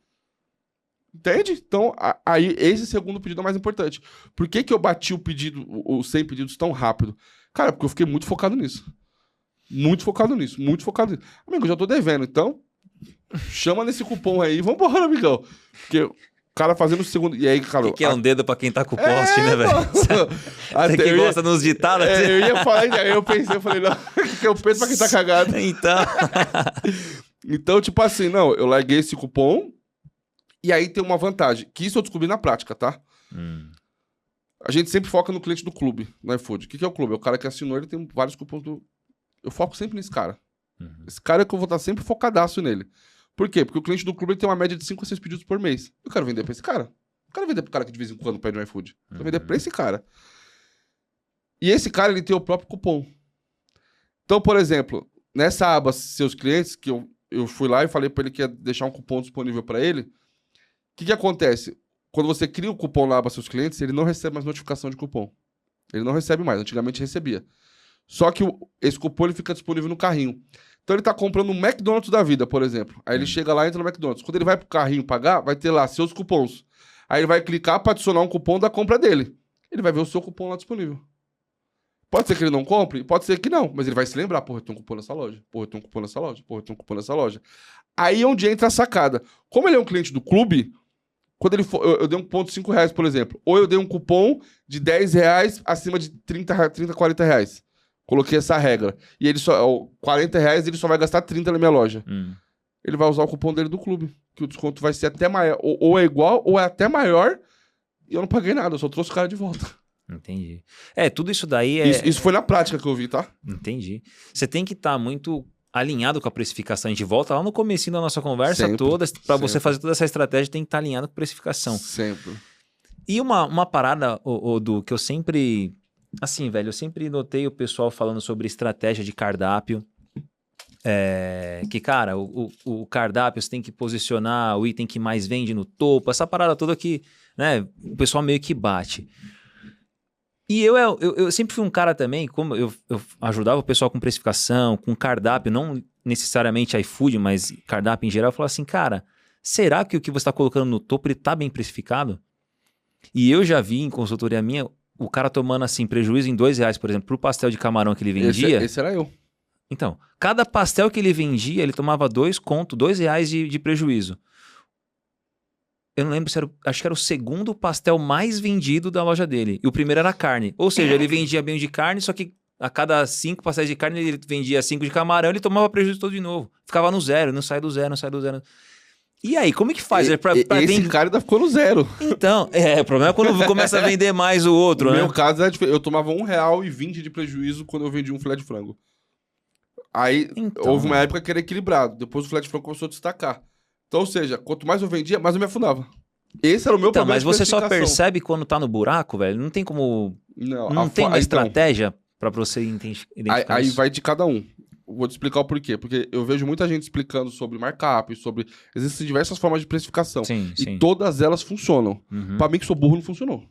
Entende? Então, aí esse segundo pedido é mais importante. Por que eu bati o pedido, os 100 pedidos tão rápido? Cara, porque eu fiquei muito focado nisso. Muito focado nisso. Amigo, eu já tô devendo, então chama nesse cupom aí e vambora, amigão. Porque o cara fazendo o segundo... E aí, cara... Que é um dedo pra quem tá com o poste, né, velho? Você que gosta nos ditados. Eu ia falar, aí eu pensei, eu falei, não, que é o peso pra quem tá cagado. Então, tipo assim, não, eu larguei esse cupom e aí tem uma vantagem, que isso eu descobri na prática, tá? A gente sempre foca no cliente do clube, no iFood. O que é o clube? É o cara que assinou, ele tem vários cupons do... Eu foco sempre nesse cara. Esse cara é que eu vou estar sempre focadaço nele. Por quê? Porque o cliente do clube ele tem uma média de 5 a 6 pedidos por mês. Eu quero vender pra esse cara. Eu quero vender pro cara que de vez em quando pede no iFood. Eu quero vender pra esse cara. E esse cara, ele tem o próprio cupom. Então, por exemplo, nessa aba seus clientes, que eu fui lá e falei pra ele que ia deixar um cupom disponível pra ele. O que acontece? Quando você cria o cupom lá para seus clientes, ele não recebe mais notificação de cupom. Ele não recebe mais. Antigamente recebia. Só que esse cupom ele fica disponível no carrinho. Então ele tá comprando um McDonald's da vida, por exemplo. Aí ele chega lá e entra no McDonald's. Quando ele vai pro carrinho pagar, vai ter lá seus cupons. Aí ele vai clicar para adicionar um cupom da compra dele. Ele vai ver o seu cupom lá disponível. Pode ser que ele não compre, pode ser que não. Mas ele vai se lembrar. Porra, eu tenho um cupom nessa loja. Porra, eu tenho um cupom nessa loja. Porra, eu tenho um cupom nessa loja. Aí é onde entra a sacada. Como ele é um cliente do clube... Quando ele for, eu dei um cupom de R$5, por exemplo. Ou eu dei um cupom de R$10 acima de 30, 40 reais. Coloquei essa regra. E ele só, R$40 ele só vai gastar 30 na minha loja. Ele vai usar o cupom dele do clube. Que o desconto vai ser até maior. Ou é igual, ou é até maior. E eu não paguei nada, eu só trouxe o cara de volta. Entendi. Tudo isso daí Isso foi na prática que eu vi, tá? Entendi. Você tem que estar muito alinhado com a precificação. A gente volta lá no comecinho da nossa conversa sempre, toda. Para você fazer toda essa estratégia, tem que estar alinhado com precificação. Sempre. E uma parada, Du, que eu sempre... Assim, velho, eu sempre notei o pessoal falando sobre estratégia de cardápio. Que, cara, o cardápio você tem que posicionar o item que mais vende no topo. Essa parada toda que, né, o pessoal meio que bate. E eu sempre fui um cara também, como eu ajudava o pessoal com precificação, com cardápio, não necessariamente iFood, mas cardápio em geral, eu falava assim, cara, será que o que você está colocando no topo, ele tá bem precificado? E eu já vi em consultoria minha, o cara tomando assim, prejuízo em R$2, por exemplo, pro pastel de camarão que ele vendia. Esse era eu. Então, cada pastel que ele vendia, ele tomava R$2 de prejuízo. Eu não lembro se era, acho que era o segundo pastel mais vendido da loja dele. E o primeiro era carne. Ou seja, ele vendia bem de carne, só que a cada 5 pastéis de carne, ele vendia 5 de camarão, ele tomava prejuízo todo de novo. Ficava no zero, não sai do zero, não sai do zero. E aí, como é que faz? Esse cara ainda ficou no zero. Então, o problema é quando começa a vender mais o outro, no né? meu caso, eu tomava R$1,20 de prejuízo quando eu vendia um filé de frango. Aí, houve uma época que era equilibrado. Depois o filé de frango começou a destacar. Então, ou seja, quanto mais eu vendia, mais eu me afundava. Esse era o meu problema. Mas você só percebe quando tá no buraco, velho? Não tem como... Não tem uma estratégia pra você identificar aí isso? vai de cada um. Vou te explicar o porquê. Porque eu vejo muita gente explicando sobre markup, sobre... Existem diversas formas de precificação. Sim. E todas elas funcionam. Pra mim que sou burro, não funcionou.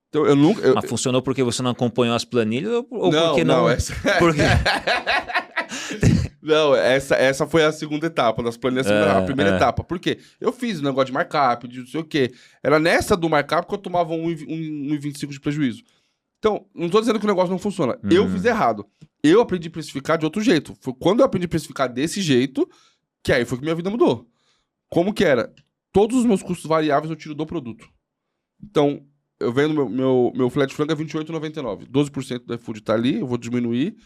Então, eu nunca... Mas funcionou porque você não acompanhou as planilhas ou porque não? Não, essa... Porque... Não, essa foi a segunda etapa das planilhas, a primeira etapa. Por quê? Eu fiz o negócio de markup, de não sei o quê. Era nessa do markup que eu tomava 1,25 de prejuízo. Então, não tô dizendo que o negócio não funciona. Eu fiz errado. Eu aprendi a precificar de outro jeito. Foi quando eu aprendi a precificar desse jeito, que aí foi que minha vida mudou. Como que era? Todos os meus custos variáveis eu tiro do produto. Então, eu vendo meu filé de frango é R$28,99. 12% do iFood tá ali, eu vou diminuir.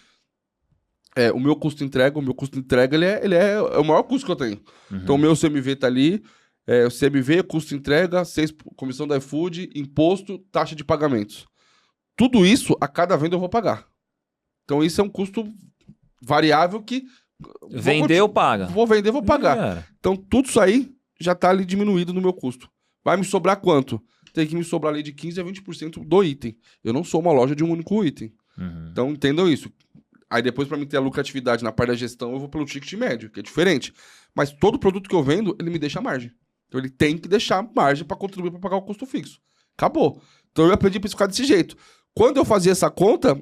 O meu custo de entrega, ele é o maior custo que eu tenho. Então, o meu CMV tá ali, o CMV, custo de entrega, 6, comissão do iFood, imposto, taxa de pagamentos. Tudo isso, a cada venda eu vou pagar. Então, isso é um custo variável que... Vendeu, paga. Vou vender, vou pagar. Então, tudo isso aí já tá ali diminuído no meu custo. Vai me sobrar quanto? Tem que me sobrar ali de 15% a 20% do item. Eu não sou uma loja de um único item. Então, entendam isso. Aí depois, para mim ter a lucratividade na parte da gestão, eu vou pelo ticket médio, que é diferente. Mas todo produto que eu vendo, ele me deixa margem. Então ele tem que deixar margem para contribuir para pagar o custo fixo. Acabou. Então eu aprendi a precificar desse jeito. Quando eu fazia essa conta,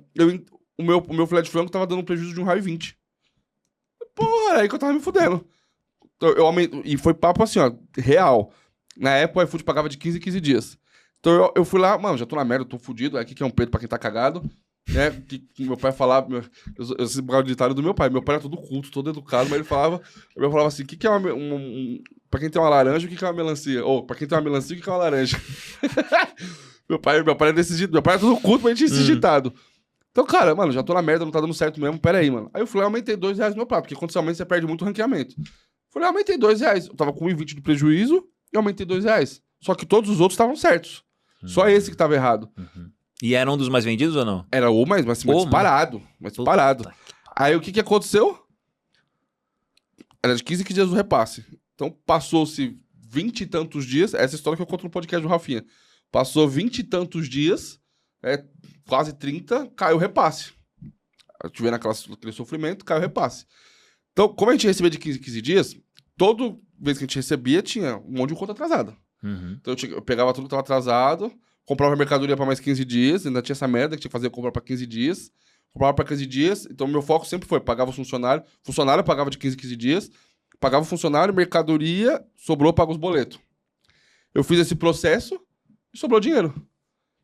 o meu filé de frango tava dando um prejuízo de R$1,20. Porra, aí que eu tava me fudendo. Então, e foi papo assim, ó, real. Na época o iFood pagava de 15 em 15 dias. Então eu fui lá, mano, já tô na merda, tô fudido. Aqui que é um peito pra quem tá cagado. Né, que meu pai falava, eu sei o ditado do meu pai era todo culto, todo educado, mas ele falava assim, o que é pra quem tem uma laranja, o que é uma melancia? Ou, pra quem tem uma melancia, o que é uma laranja? meu pai era desse ditado, meu pai era todo culto, mas tinha esse ditado. Então, cara, mano, já tô na merda, não tá dando certo mesmo, pera aí, mano. Aí eu falei, aumentei R$2 no meu prato, porque quando você aumenta, você perde muito ranqueamento. Falei, aumentei R$2, eu tava com 1,20 de prejuízo, e aumentei R$2. Só que todos os outros estavam certos. Só esse que tava errado. E era um dos mais vendidos ou não? Era o mais disparado. Mais disparado. Aí o que aconteceu? Era de 15 dias o repasse. Então passou-se 20 e tantos dias. Essa história que eu conto no podcast do Rafinha. Passou 20 e tantos dias, quase 30, caiu o repasse. Tiveram aquele sofrimento, caiu o repasse. Então, como a gente recebia de 15 em 15 dias, toda vez que a gente recebia, tinha um monte de conta atrasada. Então eu pegava tudo que estava atrasado, comprava mercadoria para mais 15 dias, ainda tinha essa merda que tinha que fazer compra para 15 dias. Comprava para 15 dias, então meu foco sempre foi, pagava o funcionário eu pagava de 15 em 15 dias, pagava o funcionário, mercadoria, sobrou, paga os boletos. Eu fiz esse processo e sobrou dinheiro.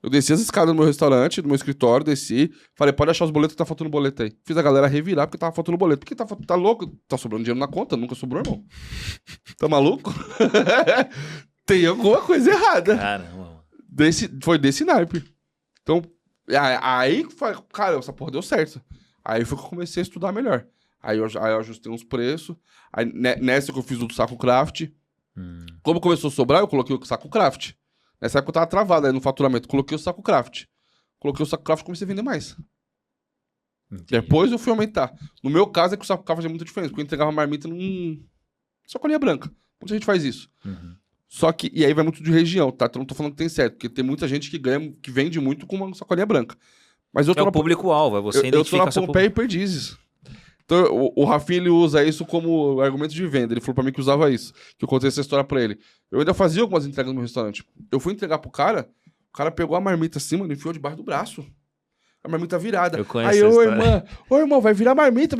Eu desci as escadas do meu restaurante, do meu escritório, desci, falei, pode achar os boletos que tá faltando boleto aí. Fiz a galera revirar porque tava faltando boleto. Porque tá louco? Tá sobrando dinheiro na conta? Nunca sobrou, irmão. Tá maluco? Tem alguma coisa errada. Caramba. Foi desse naipe. Então, aí, cara, essa porra deu certo. Aí foi que eu comecei a estudar melhor. Aí eu ajustei uns preços. Aí nessa que eu fiz o do saco craft. Como começou a sobrar, eu coloquei o saco craft. Nessa época eu tava travado aí no faturamento. Coloquei o saco craft. Coloquei o saco craft e comecei a vender mais. Entendi. Depois eu fui aumentar. No meu caso é que o saco craft é muito diferente. Porque eu entregava marmita num sacolinha branca. Muita gente faz isso. Só que, e aí vai muito de região, tá? Então não tô falando que tem certo, porque tem muita gente que vende muito com uma sacolinha branca. Mas eu tô o público-alvo, é você identifica eu tô na Pompeia e Perdizes. Então o Rafinha, ele usa isso como argumento de venda. Ele falou pra mim que usava isso, que eu contei essa história pra ele. Eu ainda fazia algumas entregas no meu restaurante. Eu fui entregar pro cara, cara pegou a marmita assim, mano, enfiou debaixo do braço. A marmita virada. Eu conheço aí, ô irmão, vai virar marmita,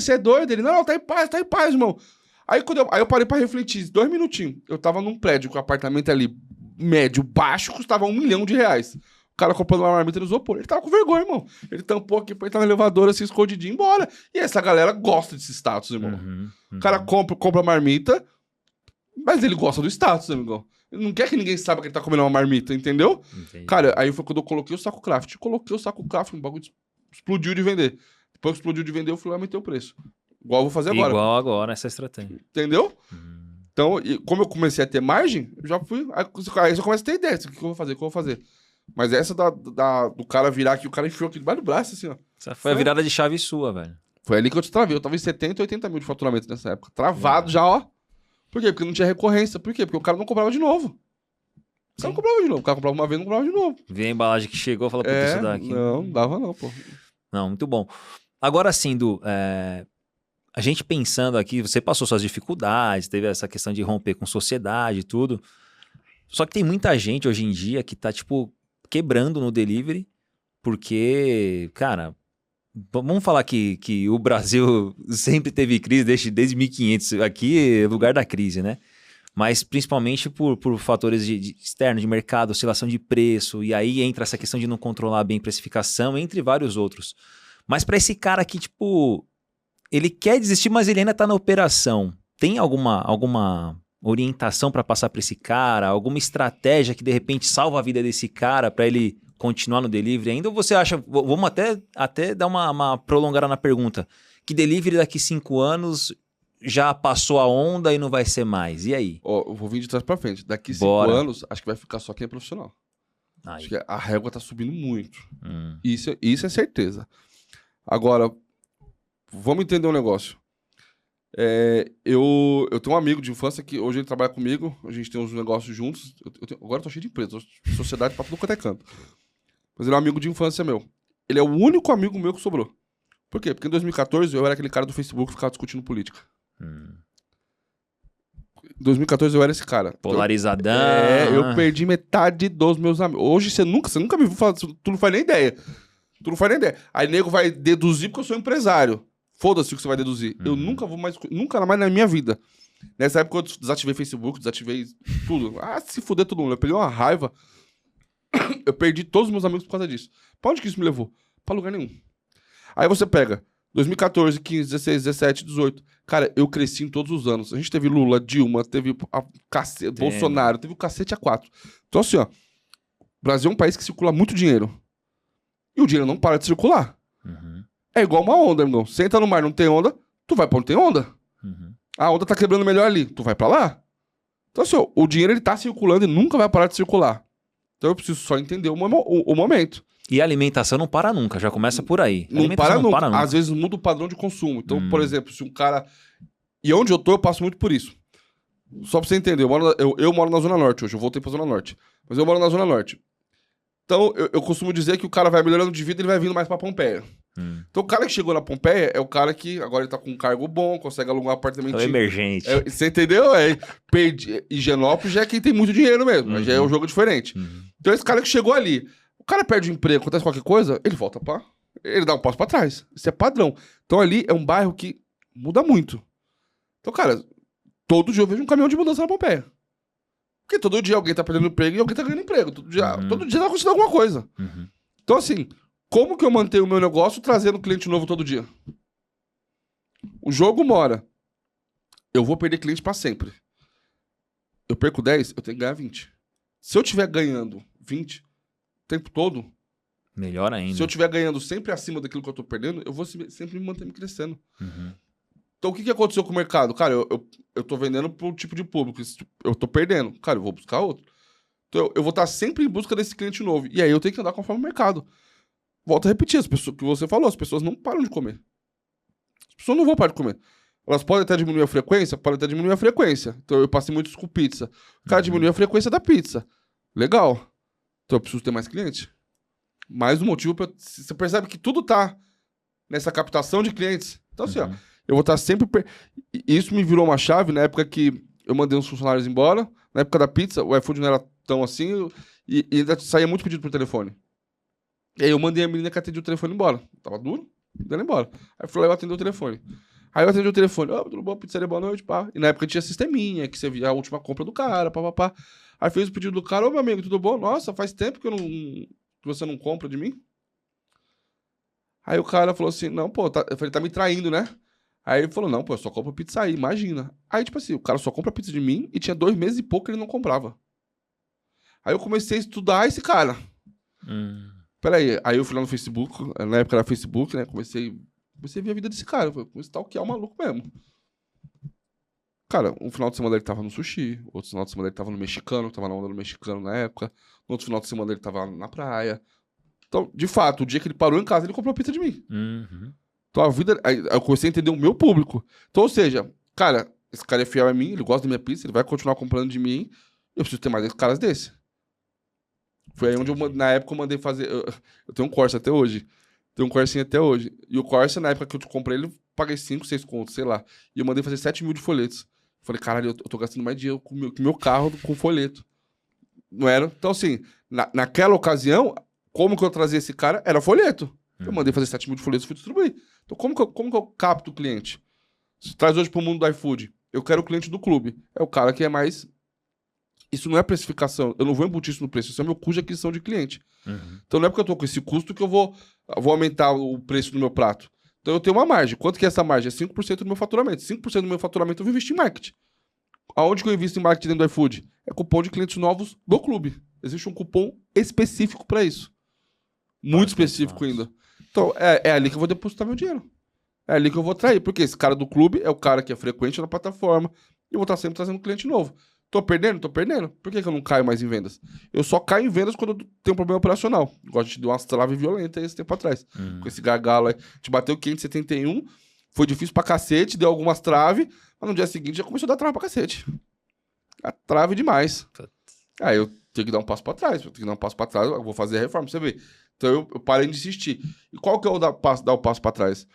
você é doido? Ele, não, tá em paz, irmão. Aí eu parei pra refletir, 2 minutinhos. Eu tava num prédio com o apartamento ali, médio, baixo, custava R$1 milhão. O cara comprando uma marmita no isopor. Ele tava com vergonha, irmão. Ele tampou aqui pra entrar no elevador, assim, escondidinho, embora. E essa galera gosta desse status, irmão. O cara compra a marmita, mas ele gosta do status, amigão. Ele não quer que ninguém saiba que ele tá comendo uma marmita, entendeu? Entendi. Cara, aí foi quando eu coloquei o saco craft. O bagulho explodiu de vender. Depois que explodiu de vender, eu fui lá e aumentei o preço. Igual eu vou fazer agora. Igual agora, essa estratégia. Entendeu? Então, como eu comecei a ter margem, eu já fui... Aí eu começo a ter ideia. O que eu vou fazer? Mas essa do cara virar aqui, o cara enfiou aqui debaixo do braço, assim, ó. Essa foi a virada de chave sua, velho. Foi ali que eu te travei. Eu tava em 70, 80 mil de faturamento nessa época. Travado já, ó. Por quê? Porque não tinha recorrência. Por quê? Porque o cara não comprava de novo. O cara não comprava de novo. O cara comprava uma vez, não comprava de novo. Vê a embalagem que chegou e falou, puta, isso daqui. Não dava não, pô. Não, muito bom. Agora sim, Du, a gente pensando aqui, você passou suas dificuldades, teve essa questão de romper com sociedade e tudo. Só que tem muita gente hoje em dia que tá, tipo, quebrando no delivery, porque, cara, vamos falar que o Brasil sempre teve crise desde 1500. Aqui é lugar da crise, né? Mas principalmente por fatores externos, de mercado, oscilação de preço, e aí entra essa questão de não controlar bem precificação, entre vários outros. Mas para esse cara aqui, tipo, ele quer desistir, mas ele ainda tá na operação. Tem alguma orientação para passar para esse cara? Alguma estratégia que de repente salva a vida desse cara para ele continuar no delivery ainda? Ou você acha, vamos até dar uma prolongada na pergunta, que delivery daqui 5 anos já passou a onda e não vai ser mais? E aí? Eu vou vir de trás pra frente. Daqui 5 anos, acho que vai ficar só quem é profissional. Aí. Acho que a régua tá subindo muito. Isso é certeza. Agora, vamos entender um negócio. Eu tenho um amigo de infância que hoje ele trabalha comigo, a gente tem uns negócios juntos. Agora eu tô cheio de empresa, sociedade pra tudo quanto é canto. Mas ele é um amigo de infância meu. Ele é o único amigo meu que sobrou. Por quê? Porque em 2014 eu era aquele cara do Facebook que ficava discutindo política. Em 2014 eu era esse cara. Polarizadão. Eu perdi metade dos meus amigos. Hoje você nunca me viu falar, tu não faz nem ideia. Aí nego vai deduzir porque eu sou empresário. Foda-se o que você vai deduzir. Eu nunca mais na minha vida. Nessa época eu desativei Facebook, desativei tudo. Se fuder todo mundo. Eu peguei uma raiva. Eu perdi todos os meus amigos por causa disso. Pra onde que isso me levou? Pra lugar nenhum. Aí você pega 2014, 15, 16, 17, 18. Cara, eu cresci em todos os anos. A gente teve Lula, Dilma, teve Bolsonaro, teve o cacete A4. Então assim, ó. O Brasil é um país que circula muito dinheiro. E o dinheiro não para de circular. É igual uma onda, irmão. Você entra no mar, não tem onda, tu vai pra onde tem onda. A onda tá quebrando melhor ali, tu vai pra lá. Então assim, ó, o dinheiro ele tá circulando e nunca vai parar de circular. Então eu preciso só entender o momento. E a alimentação não para nunca, já começa por aí. Não para nunca. Às vezes muda o padrão de consumo. Então, por exemplo, se um cara... E onde eu tô, eu passo muito por isso. Só pra você entender, eu moro na Zona Norte hoje, eu voltei pra Zona Norte. Mas eu moro na Zona Norte. Então, eu costumo dizer que o cara vai melhorando de vida e ele vai vindo mais pra Pompeia. Então, o cara que chegou na Pompeia é o cara que agora ele tá com um cargo bom, consegue alugar um apartamento. É emergente. Você entendeu? Higienópolis já é quem tem muito dinheiro mesmo. Já é um jogo diferente. Então, esse cara que chegou ali, o cara perde o emprego, acontece qualquer coisa, ele volta ele dá um passo pra trás. Isso é padrão. Então, ali é um bairro que muda muito. Então, cara, todo dia eu vejo um caminhão de mudança na Pompeia. Porque todo dia alguém tá perdendo emprego e alguém tá ganhando emprego. Todo dia tá acontecendo alguma coisa. Então, assim, como que eu mantenho o meu negócio trazendo cliente novo todo dia? O jogo mora. Eu vou perder cliente pra sempre. Eu perco 10, eu tenho que ganhar 20. Se eu estiver ganhando 20 o tempo todo... Melhor ainda. Se eu estiver ganhando sempre acima daquilo que eu tô perdendo, eu vou sempre me manter me crescendo. Então, o que aconteceu com o mercado? Cara, eu tô vendendo pro tipo de público. Eu tô perdendo. Cara, eu vou buscar outro. Então, eu vou estar sempre em busca desse cliente novo. E aí, eu tenho que andar conforme o mercado. Volto a repetir, as pessoas que você falou, as pessoas não param de comer. As pessoas não vão parar de comer. Elas podem até diminuir a frequência? Podem até diminuir a frequência. Então, eu passei muito isso com pizza. O cara diminuiu a frequência da pizza. Legal. Então, eu preciso ter mais cliente. Mais um motivo pra... Você percebe que tudo tá nessa captação de clientes. Então, assim, ó... Eu vou estar sempre... Isso me virou uma chave na época que eu mandei uns funcionários embora. Na época da pizza, o iFood não era tão assim, e ainda saía muito pedido por telefone. E aí eu mandei a menina que atendeu o telefone embora. Tava duro, mandei ela embora. Aí fui lá e eu atendi o telefone. Aí eu atendi o telefone, tudo bom, pizzaria, boa noite, pá. E na época tinha sisteminha, que você via a última compra do cara, pá. Aí fez o pedido do cara, meu amigo, tudo bom? Nossa, faz tempo que você não compra de mim? Aí o cara falou assim, não, pô, eu falei, tá me traindo, né? Aí ele falou, não, pô, eu só compro pizza aí, imagina. Aí, tipo assim, o cara só compra pizza de mim e tinha 2 meses e pouco que ele não comprava. Aí eu comecei a estudar esse cara. Peraí, aí eu fui lá no Facebook, na época era Facebook, né? Comecei a ver a vida desse cara. Comecei a stalkear o maluco mesmo. Cara, um final de semana ele tava no sushi, outro final de semana ele tava no mexicano, tava na onda do mexicano na época. No outro final de semana ele tava na praia. Então, de fato, o dia que ele parou em casa, ele comprou pizza de mim. Então a vida... Aí eu comecei a entender o meu público. Então, ou seja, cara, esse cara é fiel a mim, ele gosta da minha pizza, ele vai continuar comprando de mim. Eu preciso ter mais caras desse. Foi aí onde na época eu mandei fazer... Eu tenho um Corsa até hoje. Tenho um Corsinha até hoje. E o Corsa, na época que eu comprei ele, paguei 5, 6 contos, sei lá. E eu mandei fazer 7 mil de folhetos. Falei, caralho, eu tô gastando mais dinheiro com o meu carro com folheto. Não era? Então, assim, naquela ocasião, como que eu trazia esse cara? Era folheto. Eu mandei fazer 7 mil de folhetos e fui distribuir. Então, como que eu capto o cliente? Se traz hoje pro mundo do iFood, eu quero o cliente do clube. É o cara que é mais... Isso não é precificação. Eu não vou embutir isso no preço. Isso é meu custo de aquisição de cliente. Então, não é porque eu tô com esse custo que eu vou aumentar o preço do meu prato. Então eu tenho uma margem. Quanto que é essa margem? É 5% do meu faturamento. 5% do meu faturamento eu vou investir em marketing. Aonde que eu invisto em marketing dentro do iFood? É cupom de clientes novos do clube. Existe um cupom específico para isso. Muito específico ainda. Então é ali que eu vou depositar meu dinheiro. É ali que eu vou atrair. Porque esse cara do clube é o cara que é frequente na plataforma. E eu vou estar sempre trazendo cliente novo. Tô perdendo? Tô perdendo. Por que eu não caio mais em vendas? Eu só caio em vendas quando eu tenho um problema operacional. Igual a gente deu umas traves violentas esse tempo atrás. Com esse gargalo aí. A gente bateu 571, foi difícil pra cacete, deu algumas traves, mas no dia seguinte já começou a dar trave pra cacete. A trave demais. Aí eu tenho que dar um passo pra trás. Eu vou fazer a reforma, pra você ver. Então eu parei de insistir. E qual que é o dar o passo pra trás?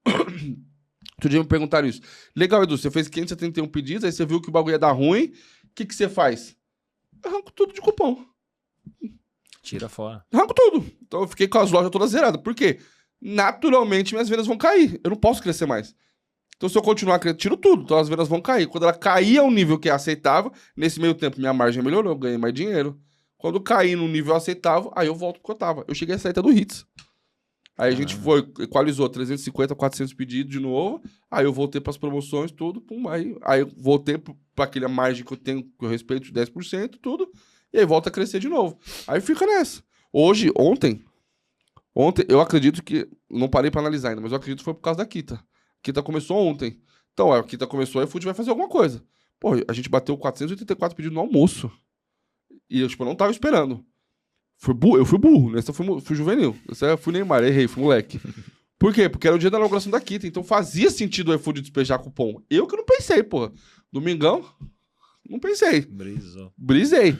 Outro dia me perguntaram isso. Legal, Edu, você fez 571 pedidos, aí você viu que o bagulho ia dar ruim. O que você faz? Arranco tudo de cupom. Tira fora. Arranco tudo. Então eu fiquei com as lojas todas zeradas. Por quê? Naturalmente minhas vendas vão cair. Eu não posso crescer mais. Então se eu continuar crescendo, tiro tudo. Então as vendas vão cair. Quando ela cair a um nível que é aceitável, nesse meio tempo minha margem melhorou, eu ganhei mais dinheiro. Quando cair no nível aceitável, aí eu volto pro que eu tava. Eu cheguei a sair até do Hits. Aí a gente equalizou 350, 400 pedidos de novo. Aí eu voltei pras promoções, tudo. Pum, aí eu voltei pra aquela margem que eu tenho, que eu respeito, de 10%, tudo. E aí volta a crescer de novo. Aí fica nessa. Ontem, eu acredito que... Não parei pra analisar ainda, mas eu acredito que foi por causa da Kita. A Kita começou ontem. Então, a Kita começou, a iFood vai fazer alguma coisa. Pô, a gente bateu 484 pedidos no almoço. E eu, não tava esperando. Eu fui burro, nessa eu fui juvenil. Nessa eu fui Neymar, errei, fui moleque. Por quê? Porque era o dia da inauguração da Kita, então fazia sentido o iFood despejar cupom. Eu que não pensei, porra. Domingão, não pensei. Brisei. A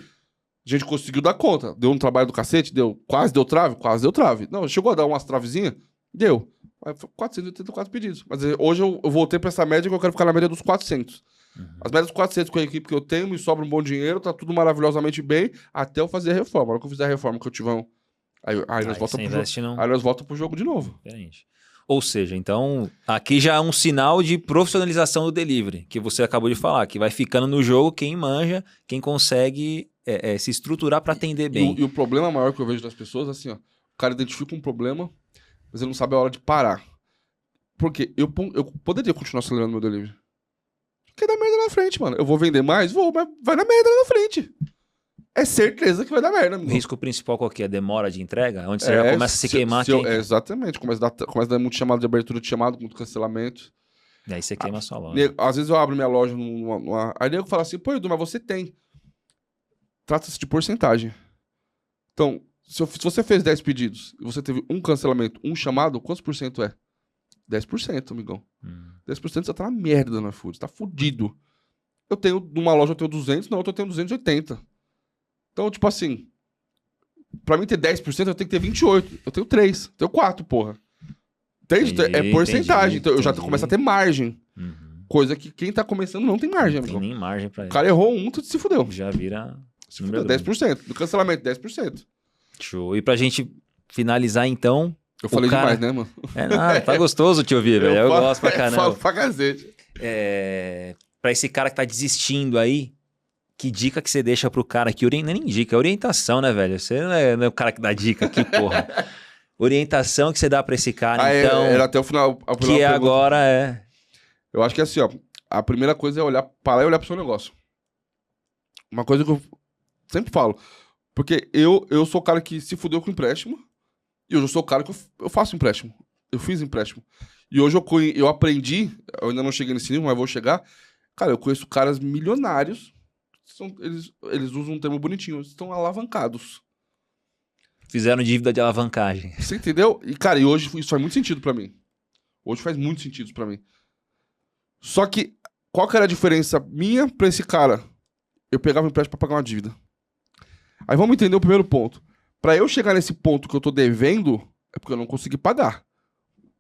gente conseguiu dar conta. Deu um trabalho do cacete? Deu. Quase deu trave? Quase deu trave. Não, chegou a dar umas travezinhas? Deu. Mas foi 484 pedidos. Mas hoje eu voltei pra essa média que eu quero ficar na média dos 400. As médias dos 400 com a equipe que eu tenho, me sobra um bom dinheiro, tá tudo maravilhosamente bem, até eu fazer a reforma. Na hora que eu fizer a reforma, que eu tiver um... Aí nós voltamos pro jogo de novo. Diferente. Ou seja, então, aqui já é um sinal de profissionalização do delivery, que você acabou de falar, que vai ficando no jogo quem manja, quem consegue se estruturar para atender bem. E o problema maior que eu vejo das pessoas, assim, ó, o cara identifica um problema, mas ele não sabe a hora de parar. Por quê? Eu poderia continuar acelerando meu delivery. Porque dá merda na frente, mano. Eu vou vender mais? Vou, mas vai dar merda na frente. É certeza que vai dar merda. O risco principal qual que é? Demora de entrega? Onde você já começa a se queimar. Exatamente. Começa a dar muito chamado de abertura de chamado, muito cancelamento. E aí você queima a sua loja. Às vezes eu abro minha loja Aí nego fala assim, pô, Edu, mas você tem. Trata-se de porcentagem. Então, se você fez 10 pedidos e você teve um cancelamento, um chamado, quantos por cento é? 10%, amigão. 10% você tá na merda no iFood, tá fudido. Numa loja eu tenho 200, na outra eu tenho 280. Então, tipo assim, pra mim ter 10%, eu tenho que ter 28. Eu tenho 3, eu tenho 4, porra. Entende? É porcentagem. Então eu já começo a ter margem. Coisa que quem tá começando não tem margem, amigo. Não tem nem margem pra ele. O cara errou um, tu se fudeu. Já vira... Se fuder, 10%. Do cancelamento, 10%. Show. E pra gente finalizar, então... Eu falei demais, né, mano? Não, tá gostoso te ouvir, velho. Eu gosto pra caramba. Falo pra cacete. Pra esse cara que tá desistindo aí, que dica que você deixa pro cara aqui? Nem dica, é orientação, né, velho? Você não é o cara que dá dica aqui, porra. Orientação que você dá pra esse cara, então... Era até o final. Que agora é... Eu acho que é assim, ó. A primeira coisa é parar e olhar pro seu negócio. Uma coisa que eu sempre falo. Porque eu sou o cara que se fudeu com empréstimo. E hoje eu sou o cara que eu faço empréstimo. Eu fiz empréstimo. E hoje eu aprendi, eu ainda não cheguei nesse nível, mas vou chegar. Cara, eu conheço caras milionários. Eles usam um termo bonitinho. Eles estão alavancados. Fizeram dívida de alavancagem. Você entendeu? E, cara, hoje isso faz muito sentido pra mim. Hoje faz muito sentido pra mim. Só que, qual que era a diferença minha pra esse cara? Eu pegava um empréstimo pra pagar uma dívida. Aí vamos entender o primeiro ponto. Pra eu chegar nesse ponto que eu tô devendo, é porque eu não consegui pagar.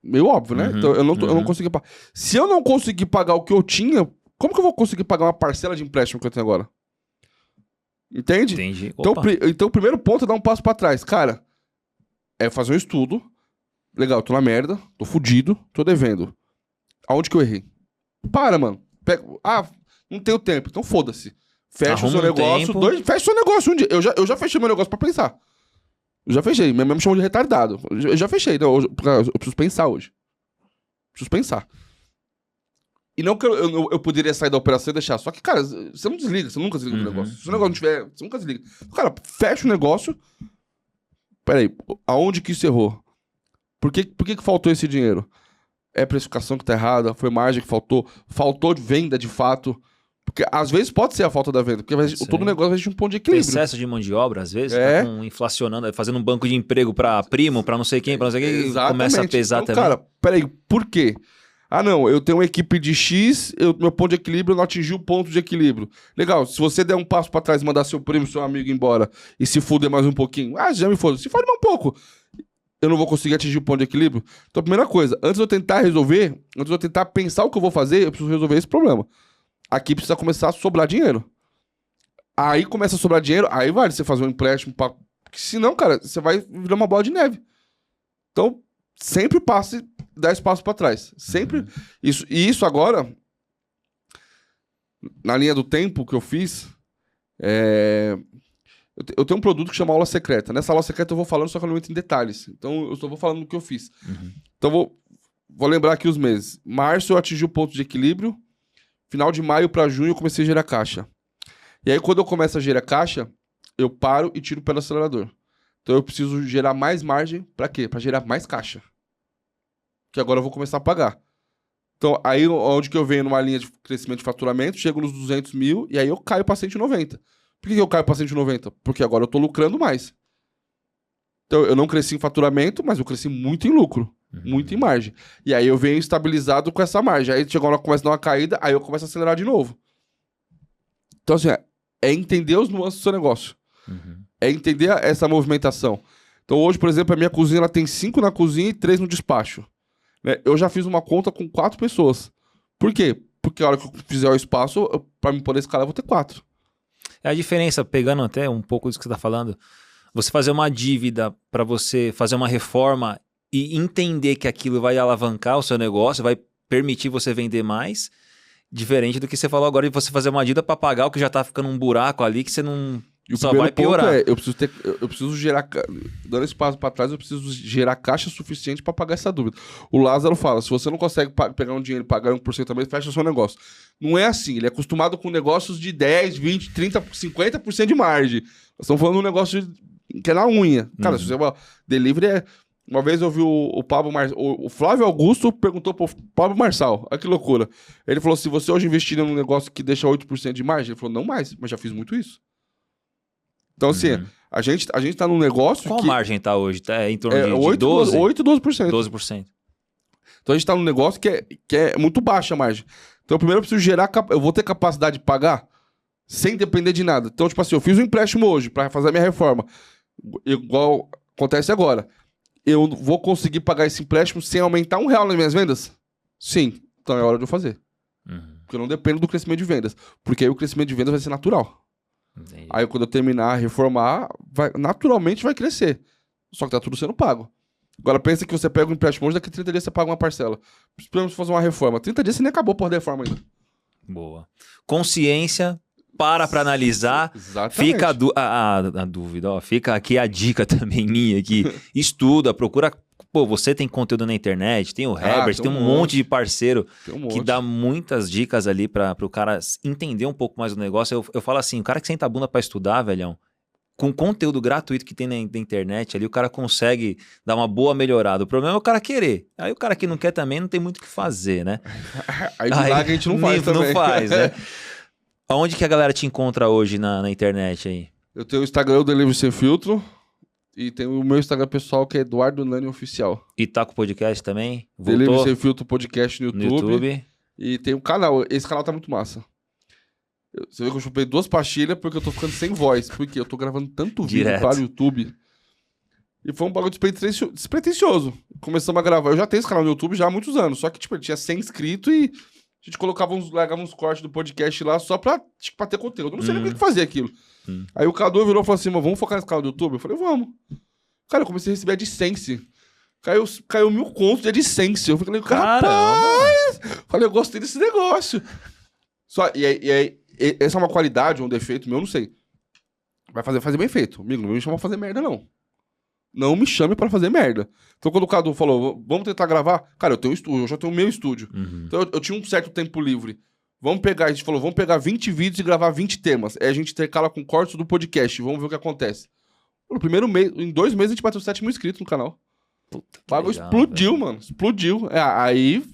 Meio óbvio, né? Então eu não consegui pagar. Se eu não conseguir pagar o que eu tinha, como que eu vou conseguir pagar uma parcela de empréstimo que eu tenho agora? Entende? Entendi. Então o primeiro ponto é dar um passo pra trás. Cara, é fazer um estudo. Legal, tô na merda, tô fudido, tô devendo. Aonde que eu errei? Para, mano. Não tenho tempo, então foda-se. Fecha o seu negócio. Fecha o seu negócio um dia. Eu já fechei meu negócio pra pensar. Eu já fechei. Minha mãe me chamou de retardado. Eu já fechei. Não, eu preciso pensar hoje. Preciso pensar. E não que eu poderia sair da operação e deixar. Só que, cara, você não desliga. Você nunca desliga o negócio. Se o negócio não tiver... Você nunca desliga. Cara, fecha o negócio. Peraí. Aonde que isso errou? Por que faltou esse dinheiro? É precificação que tá errada? Foi margem que faltou? Faltou de venda, de fato? Porque às vezes pode ser a falta da venda, porque todo negócio vai existir um ponto de equilíbrio. Excesso de mão de obra, às vezes, tá inflacionando, fazendo um banco de emprego pra primo, pra não sei quem, começa a pesar então, também. Cara, peraí, por quê? Não, eu tenho uma equipe de X, meu ponto de equilíbrio não atingiu o ponto de equilíbrio. Legal, se você der um passo pra trás e mandar seu primo, seu amigo embora e se fuder mais um pouquinho, já me foda, se fode mais um pouco. Eu não vou conseguir atingir o ponto de equilíbrio. Então, a primeira coisa, antes de eu tentar resolver, antes de eu tentar pensar o que eu vou fazer, eu preciso resolver esse problema. Aqui precisa começar a sobrar dinheiro. Aí começa a sobrar dinheiro, aí vale você fazer um empréstimo. Porque senão, cara, você vai virar uma bola de neve. Então, sempre passe 10 passos pra trás. Sempre. Isso agora, na linha do tempo que eu fiz, eu tenho um produto que chama Aula Secreta. Nessa Aula Secreta eu vou falando, só que eu não entro em detalhes. Então, eu só vou falando do que eu fiz. Então, vou lembrar aqui os meses. Março eu atingi o ponto de equilíbrio. Final de maio pra junho eu comecei a gerar caixa. E aí quando eu começo a gerar caixa, eu paro e tiro o pé do acelerador. Então eu preciso gerar mais margem pra quê? Pra gerar mais caixa. Que agora eu vou começar a pagar. Então aí onde que eu venho numa linha de crescimento de faturamento, chego nos 200 mil e aí eu caio pra 190. Por que eu caio pra 190? Porque agora eu tô lucrando mais. Então eu não cresci em faturamento, mas eu cresci muito em lucro. Muito em margem. E aí eu venho estabilizado com essa margem. Aí chegou uma começa a dar uma caída, aí eu começo a acelerar de novo. Então, assim, é entender os nuances do seu negócio. É entender essa movimentação. Então, hoje, por exemplo, a minha cozinha ela tem 5 na cozinha e 3 no despacho. Né? Eu já fiz uma conta com 4 pessoas. Por quê? Porque a hora que eu fizer o espaço, pra mim poder escalar, eu vou ter 4. É a diferença, pegando até um pouco disso que você tá falando, você fazer uma dívida para você fazer uma reforma e entender que aquilo vai alavancar o seu negócio, vai permitir você vender mais, diferente do que você falou agora de você fazer uma dívida para pagar o que já tá ficando um buraco ali que você não só vai piorar. Eu preciso gerar, dando esse passo para trás, eu preciso gerar caixa suficiente para pagar essa dúvida. O Lázaro fala, se você não consegue pegar um dinheiro e pagar 1% também, fecha o seu negócio. Não é assim, ele é acostumado com negócios de 10, 20, 30, 50% de margem. Nós estamos falando de um negócio que é na unha. Cara, se você delivery é... Uma vez eu vi o Pablo o Flávio Augusto perguntou pro Pablo Marçal, olha que loucura. Ele falou, se você hoje investir num negócio que deixa 8% de margem, ele falou, não mais, mas já fiz muito isso. Então, assim, a gente tá num negócio Qual margem tá hoje? Tá em torno de 12%? 8, 12%. 12%. Então, a gente tá num negócio que é muito baixa a margem. Então, primeiro eu preciso gerar... Eu vou ter capacidade de pagar sem depender de nada. Então, tipo assim, eu fiz um empréstimo hoje para fazer a minha reforma. Igual acontece agora. Eu vou conseguir pagar esse empréstimo sem aumentar R$1 nas minhas vendas? Sim. Então é hora de eu fazer. Porque eu não dependo do crescimento de vendas. Porque aí o crescimento de vendas vai ser natural. Entendi. Aí quando eu terminar, reformar, naturalmente vai crescer. Só que tá tudo sendo pago. Agora pensa que você pega um empréstimo hoje, daqui a 30 dias você paga uma parcela. Precisamos fazer uma reforma. 30 dias você nem acabou por reforma ainda. Boa. Consciência, pra analisar. Exatamente. Fica a dúvida, ó. Fica aqui a dica também minha aqui. Estuda, procura. Pô, você tem conteúdo na internet, tem o Herbert, tem um monte de parceiro que dá muitas dicas ali para o cara entender um pouco mais o negócio. Eu falo assim, o cara que senta a bunda para estudar, velhão, com conteúdo gratuito que tem na internet ali, o cara consegue dar uma boa melhorada. O problema é o cara querer. Aí o cara que não quer também não tem muito o que fazer, né? Aí a gente não faz também. Não faz, né? Aonde que a galera te encontra hoje na internet aí? Eu tenho o Instagram, o Delivery Sem Filtro. E tem o meu Instagram pessoal, que é Eduardo Nani Oficial. E tá com o podcast também? Voltou? Delivery Sem Filtro Podcast no YouTube. E tem um canal. Esse canal tá muito massa. Você vê que eu chupei 2 pastilhas porque eu tô ficando sem voz. Porque eu tô gravando tanto vídeo para o YouTube. E foi um bagulho despretensioso. Começamos a gravar. Eu já tenho esse canal no YouTube já há muitos anos. Só que, tipo, ele tinha 100 inscritos e a gente largava uns cortes do podcast lá só pra ter conteúdo. Eu não sei nem o que fazer aquilo. Aí o Cadu virou e falou assim, vamos focar nesse canal do YouTube? Eu falei, vamos. Cara, eu comecei a receber AdSense. Caiu 1.000 contos de AdSense. Eu falei, rapaz! Falei, eu gostei desse negócio. E aí, essa é uma qualidade, um defeito meu, eu não sei. Vai fazer bem feito. Amigo, não me chama pra fazer merda, não. Não me chame pra fazer merda. Então, quando o Cadu falou, vamos tentar gravar, cara, eu tenho um estúdio, eu já tenho o meu estúdio. Então, eu tinha um certo tempo livre. A gente falou, vamos pegar 20 vídeos e gravar 20 temas. Aí a gente intercala com cortes do podcast, vamos ver o que acontece. No primeiro mês, em 2 meses, a gente bateu 7 mil inscritos no canal. Puta, o bagulho explodiu, velho. Mano. Explodiu. Aí...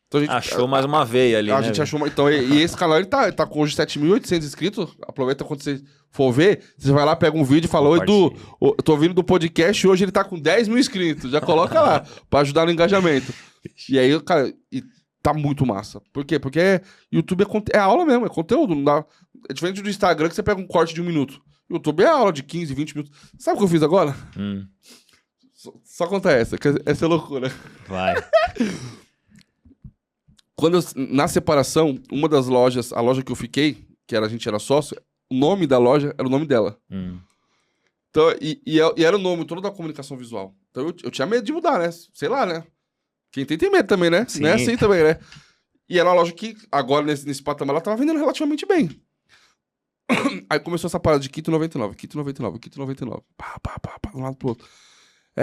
Então a gente achou mais uma veia ali, a né? gente achou então, e esse canal, ele tá com hoje 7.800 inscritos. Aproveita quando você for ver, você vai lá, pega um vídeo e fala, oi, Edu, eu tô vindo do podcast e hoje ele tá com 10 mil inscritos. Já coloca lá, pra ajudar no engajamento. E aí, cara... Tá muito massa. Por quê? Porque YouTube é aula mesmo, é conteúdo. Não dá... É diferente do Instagram que você pega um corte de 1 minuto. YouTube é aula de 15, 20 minutos. Sabe o que eu fiz agora? Só conta essa, que essa é loucura. Vai. Na separação, uma das lojas, a loja que eu fiquei, que a gente era sócio, o nome da loja era o nome dela. Então, e era o nome todo da comunicação visual. Então eu tinha medo de mudar, né? Sei lá, né? Quem tem medo também, né? Sim. Não é assim também, né? E era uma loja que, agora, nesse patamar, ela tava vendendo relativamente bem. Aí começou essa parada de kit 99, kit 99, kit 99. Pá, de um lado pro outro.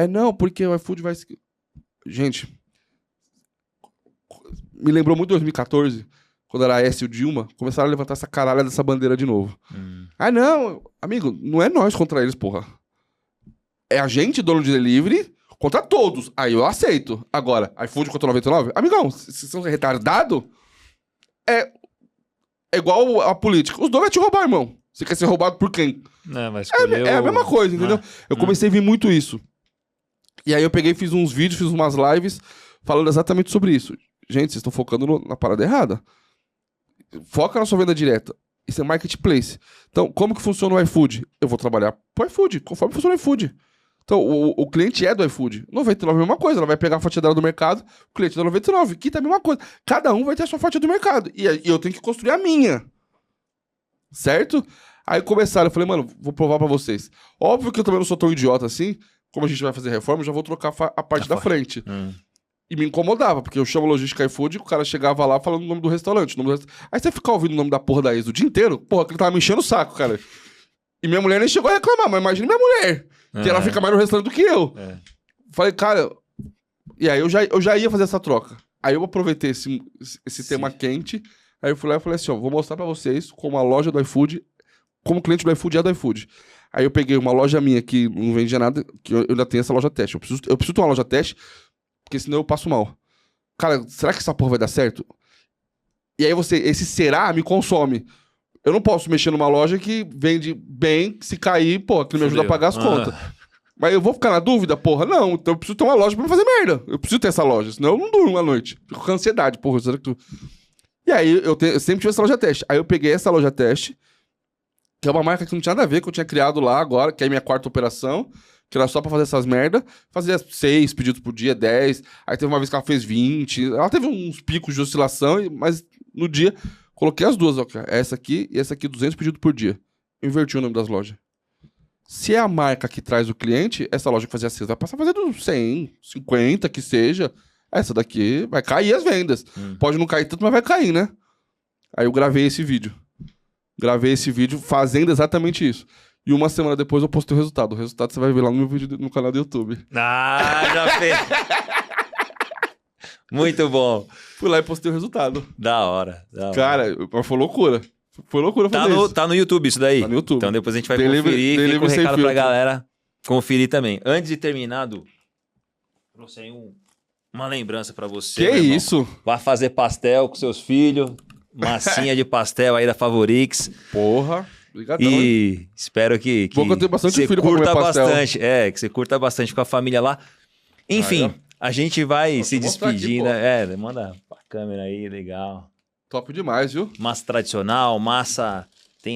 Não, porque o iFood vai... Gente, me lembrou muito 2014, quando era a Aécio e o Dilma, começaram a levantar essa caralha dessa bandeira de novo. Não, amigo, não é nós contra eles, porra. É a gente, dono de delivery... Contra todos. Aí eu aceito. Agora, iFood contra 99? Amigão, vocês são retardados? É igual a política. Os dois vão te roubar, irmão. Você quer ser roubado por quem? É a mesma coisa, entendeu? Eu comecei a ver muito isso. E aí eu peguei, fiz uns vídeos, fiz umas lives falando exatamente sobre isso. Gente, vocês estão focando na parada errada. Foca na sua venda direta. Isso é marketplace. Então, como que funciona o iFood? Eu vou trabalhar pro iFood, conforme funciona o iFood. Então, o cliente é do iFood. 99 é a mesma coisa. Ela vai pegar a fatia dela do mercado, o cliente da 99. Aqui tá a mesma coisa. Cada um vai ter a sua fatia do mercado. E eu tenho que construir a minha. Certo? Aí começaram, eu falei, mano, vou provar pra vocês. Óbvio que eu também não sou tão idiota assim. Como a gente vai fazer reforma, eu já vou trocar a parte da frente. E me incomodava, porque eu chamo logística iFood, o cara chegava lá falando o nome do restaurante. Aí você ficar ouvindo o nome da porra da ex o dia inteiro, porra, que ele tava me enchendo o saco, cara. E minha mulher nem chegou a reclamar, mas imagina minha mulher. Que ela fica mais no restaurante do que eu. Falei, cara... E aí eu já ia fazer essa troca. Aí eu aproveitei esse tema quente. Aí eu fui lá e falei assim, ó, vou mostrar pra vocês como a loja do iFood, como o cliente do iFood é do iFood. Aí eu peguei uma loja minha que não vendia nada, que eu ainda tenho essa loja teste. Eu preciso ter uma loja teste, porque senão eu passo mal. Cara, será que essa porra vai dar certo? E aí esse será me consome. Eu não posso mexer numa loja que vende bem, se cair, pô, aquilo me ajuda a pagar as contas. Mas eu vou ficar na dúvida? Porra, não. Então eu preciso ter uma loja pra fazer merda. Eu preciso ter essa loja, senão eu não durmo à noite. Fico com ansiedade, porra. Será que tu... E aí eu sempre tive essa loja teste. Aí eu peguei essa loja teste, que é uma marca que não tinha nada a ver, que eu tinha criado lá agora, que é a minha 4ª operação, que era só pra fazer essas merda. Fazia 6 pedidos por dia, 10. Aí teve uma vez que ela fez 20. Ela teve uns picos de oscilação, mas no dia... Coloquei as duas, ó, essa aqui e essa aqui, 200 pedidos por dia. inverti o nome das lojas. Se é a marca que traz o cliente, essa loja que fazia 6 vai passar fazendo 100, 50, que seja. Essa daqui vai cair as vendas. Pode não cair tanto, mas vai cair, né? Aí eu gravei esse vídeo. Fazendo exatamente isso. E uma semana depois eu postei o resultado. O resultado você vai ver lá no meu vídeo no canal do YouTube. Ah, já fez. Muito bom. Fui lá e postei o resultado. Da hora. Cara, foi loucura. Foi loucura fazer isso. Tá no YouTube isso daí? Tá no YouTube. Então depois a gente vai conferir. Fica o recado pra galera conferir também. Antes de terminar, trouxe aí uma lembrança pra você. Que isso? Vai fazer pastel com seus filhos. Massinha de pastel aí da Favorix. Porra. Obrigadão. E espero que eu tenho bastante você filho pra comer pastel. bastante. Que você curta bastante com a família lá. Enfim, a gente vai se despedindo. Aqui, manda pra câmera aí, legal. Top demais, viu? Massa tradicional,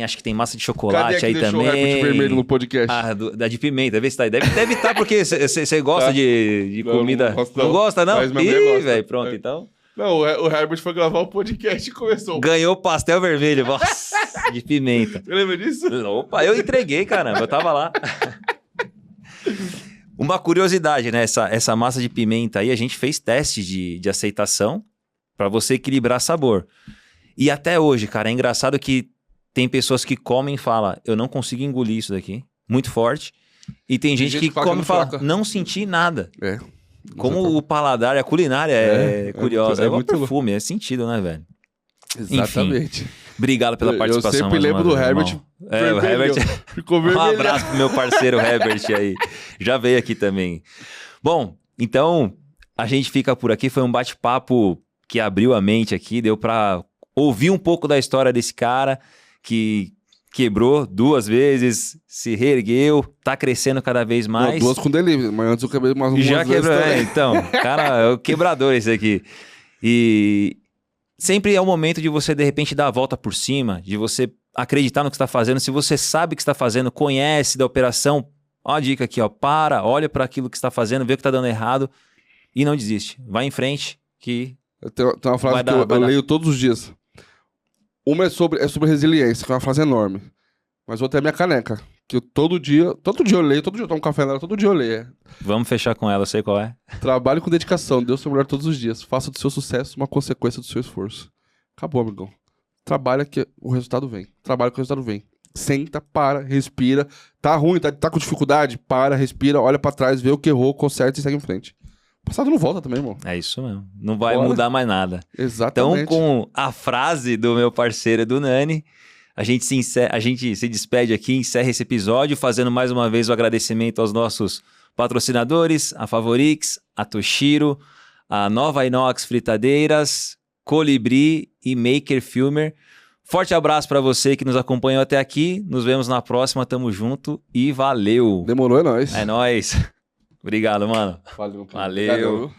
acho que tem massa de chocolate aí também. O Herbert vermelho no podcast? Da de pimenta, vê se tá aí. Deve estar porque você gosta de comida. Não gosta, não? Ih, velho, pronto, então. Não, o Herbert foi gravar o podcast e começou. Ganhou pastel vermelho, nossa, de pimenta. Você lembra disso? Opa, eu entreguei, caramba, eu tava lá. Uma curiosidade, né? Essa massa de pimenta aí, a gente fez testes de aceitação para você equilibrar sabor. E até hoje, cara, é engraçado que tem pessoas que comem e falam, eu não consigo engolir isso daqui, muito forte. E tem gente que come e fala, não senti nada. Como o paladar, a culinária é curiosa. É igual perfume, é sentido, né, velho? Exatamente. Enfim, obrigado pela participação. Eu sempre lembro do Herbert. O Herbert. Ficou vermelho. Um abraço pro meu parceiro Herbert aí. Já veio aqui também. Bom, então a gente fica por aqui. Foi um bate-papo que abriu a mente aqui. Deu pra ouvir um pouco da história desse cara que quebrou 2 vezes, se reergueu, tá crescendo cada vez mais. 2 com delivery, mas antes eu quebrei umas já quebrou, então. Cara, é o quebrador esse aqui. E sempre é o momento de você, de repente, dar a volta por cima, de você acreditar no que está fazendo. Se você sabe o que está fazendo, conhece da operação, ó a dica aqui, ó, olha para aquilo que está fazendo, vê o que está dando errado e não desiste. Vai em frente que... Tem uma frase que eu leio todos os dias. Uma é sobre resiliência, que é uma frase enorme. Mas outra é a minha caneca. Que eu todo dia eu leio, todo dia eu tomo café nela, todo dia eu leio. Vamos fechar com ela, eu sei qual é. Trabalhe com dedicação, dê o seu melhor todos os dias. Faça do seu sucesso uma consequência do seu esforço. Acabou, amigão. Trabalha que o resultado vem. Trabalha que o resultado vem. Senta, para, respira. Tá ruim, tá com dificuldade? Para, respira, olha pra trás, vê o que errou, conserta e segue em frente. O passado não volta também, irmão. É isso mesmo. Não vai mudar mais nada. Exatamente. Então, com a frase do meu parceiro do Nani, a gente se despede aqui, encerra esse episódio, fazendo mais uma vez o agradecimento aos nossos patrocinadores, a Favorix, a Toshiro, a Nova Inox Fritadeiras, Colibri e Maker Filmer. Forte abraço para você que nos acompanhou até aqui. Nos vemos na próxima, tamo junto e valeu. Demorou, é nóis. É nóis. Obrigado, mano. Valeu. Valeu.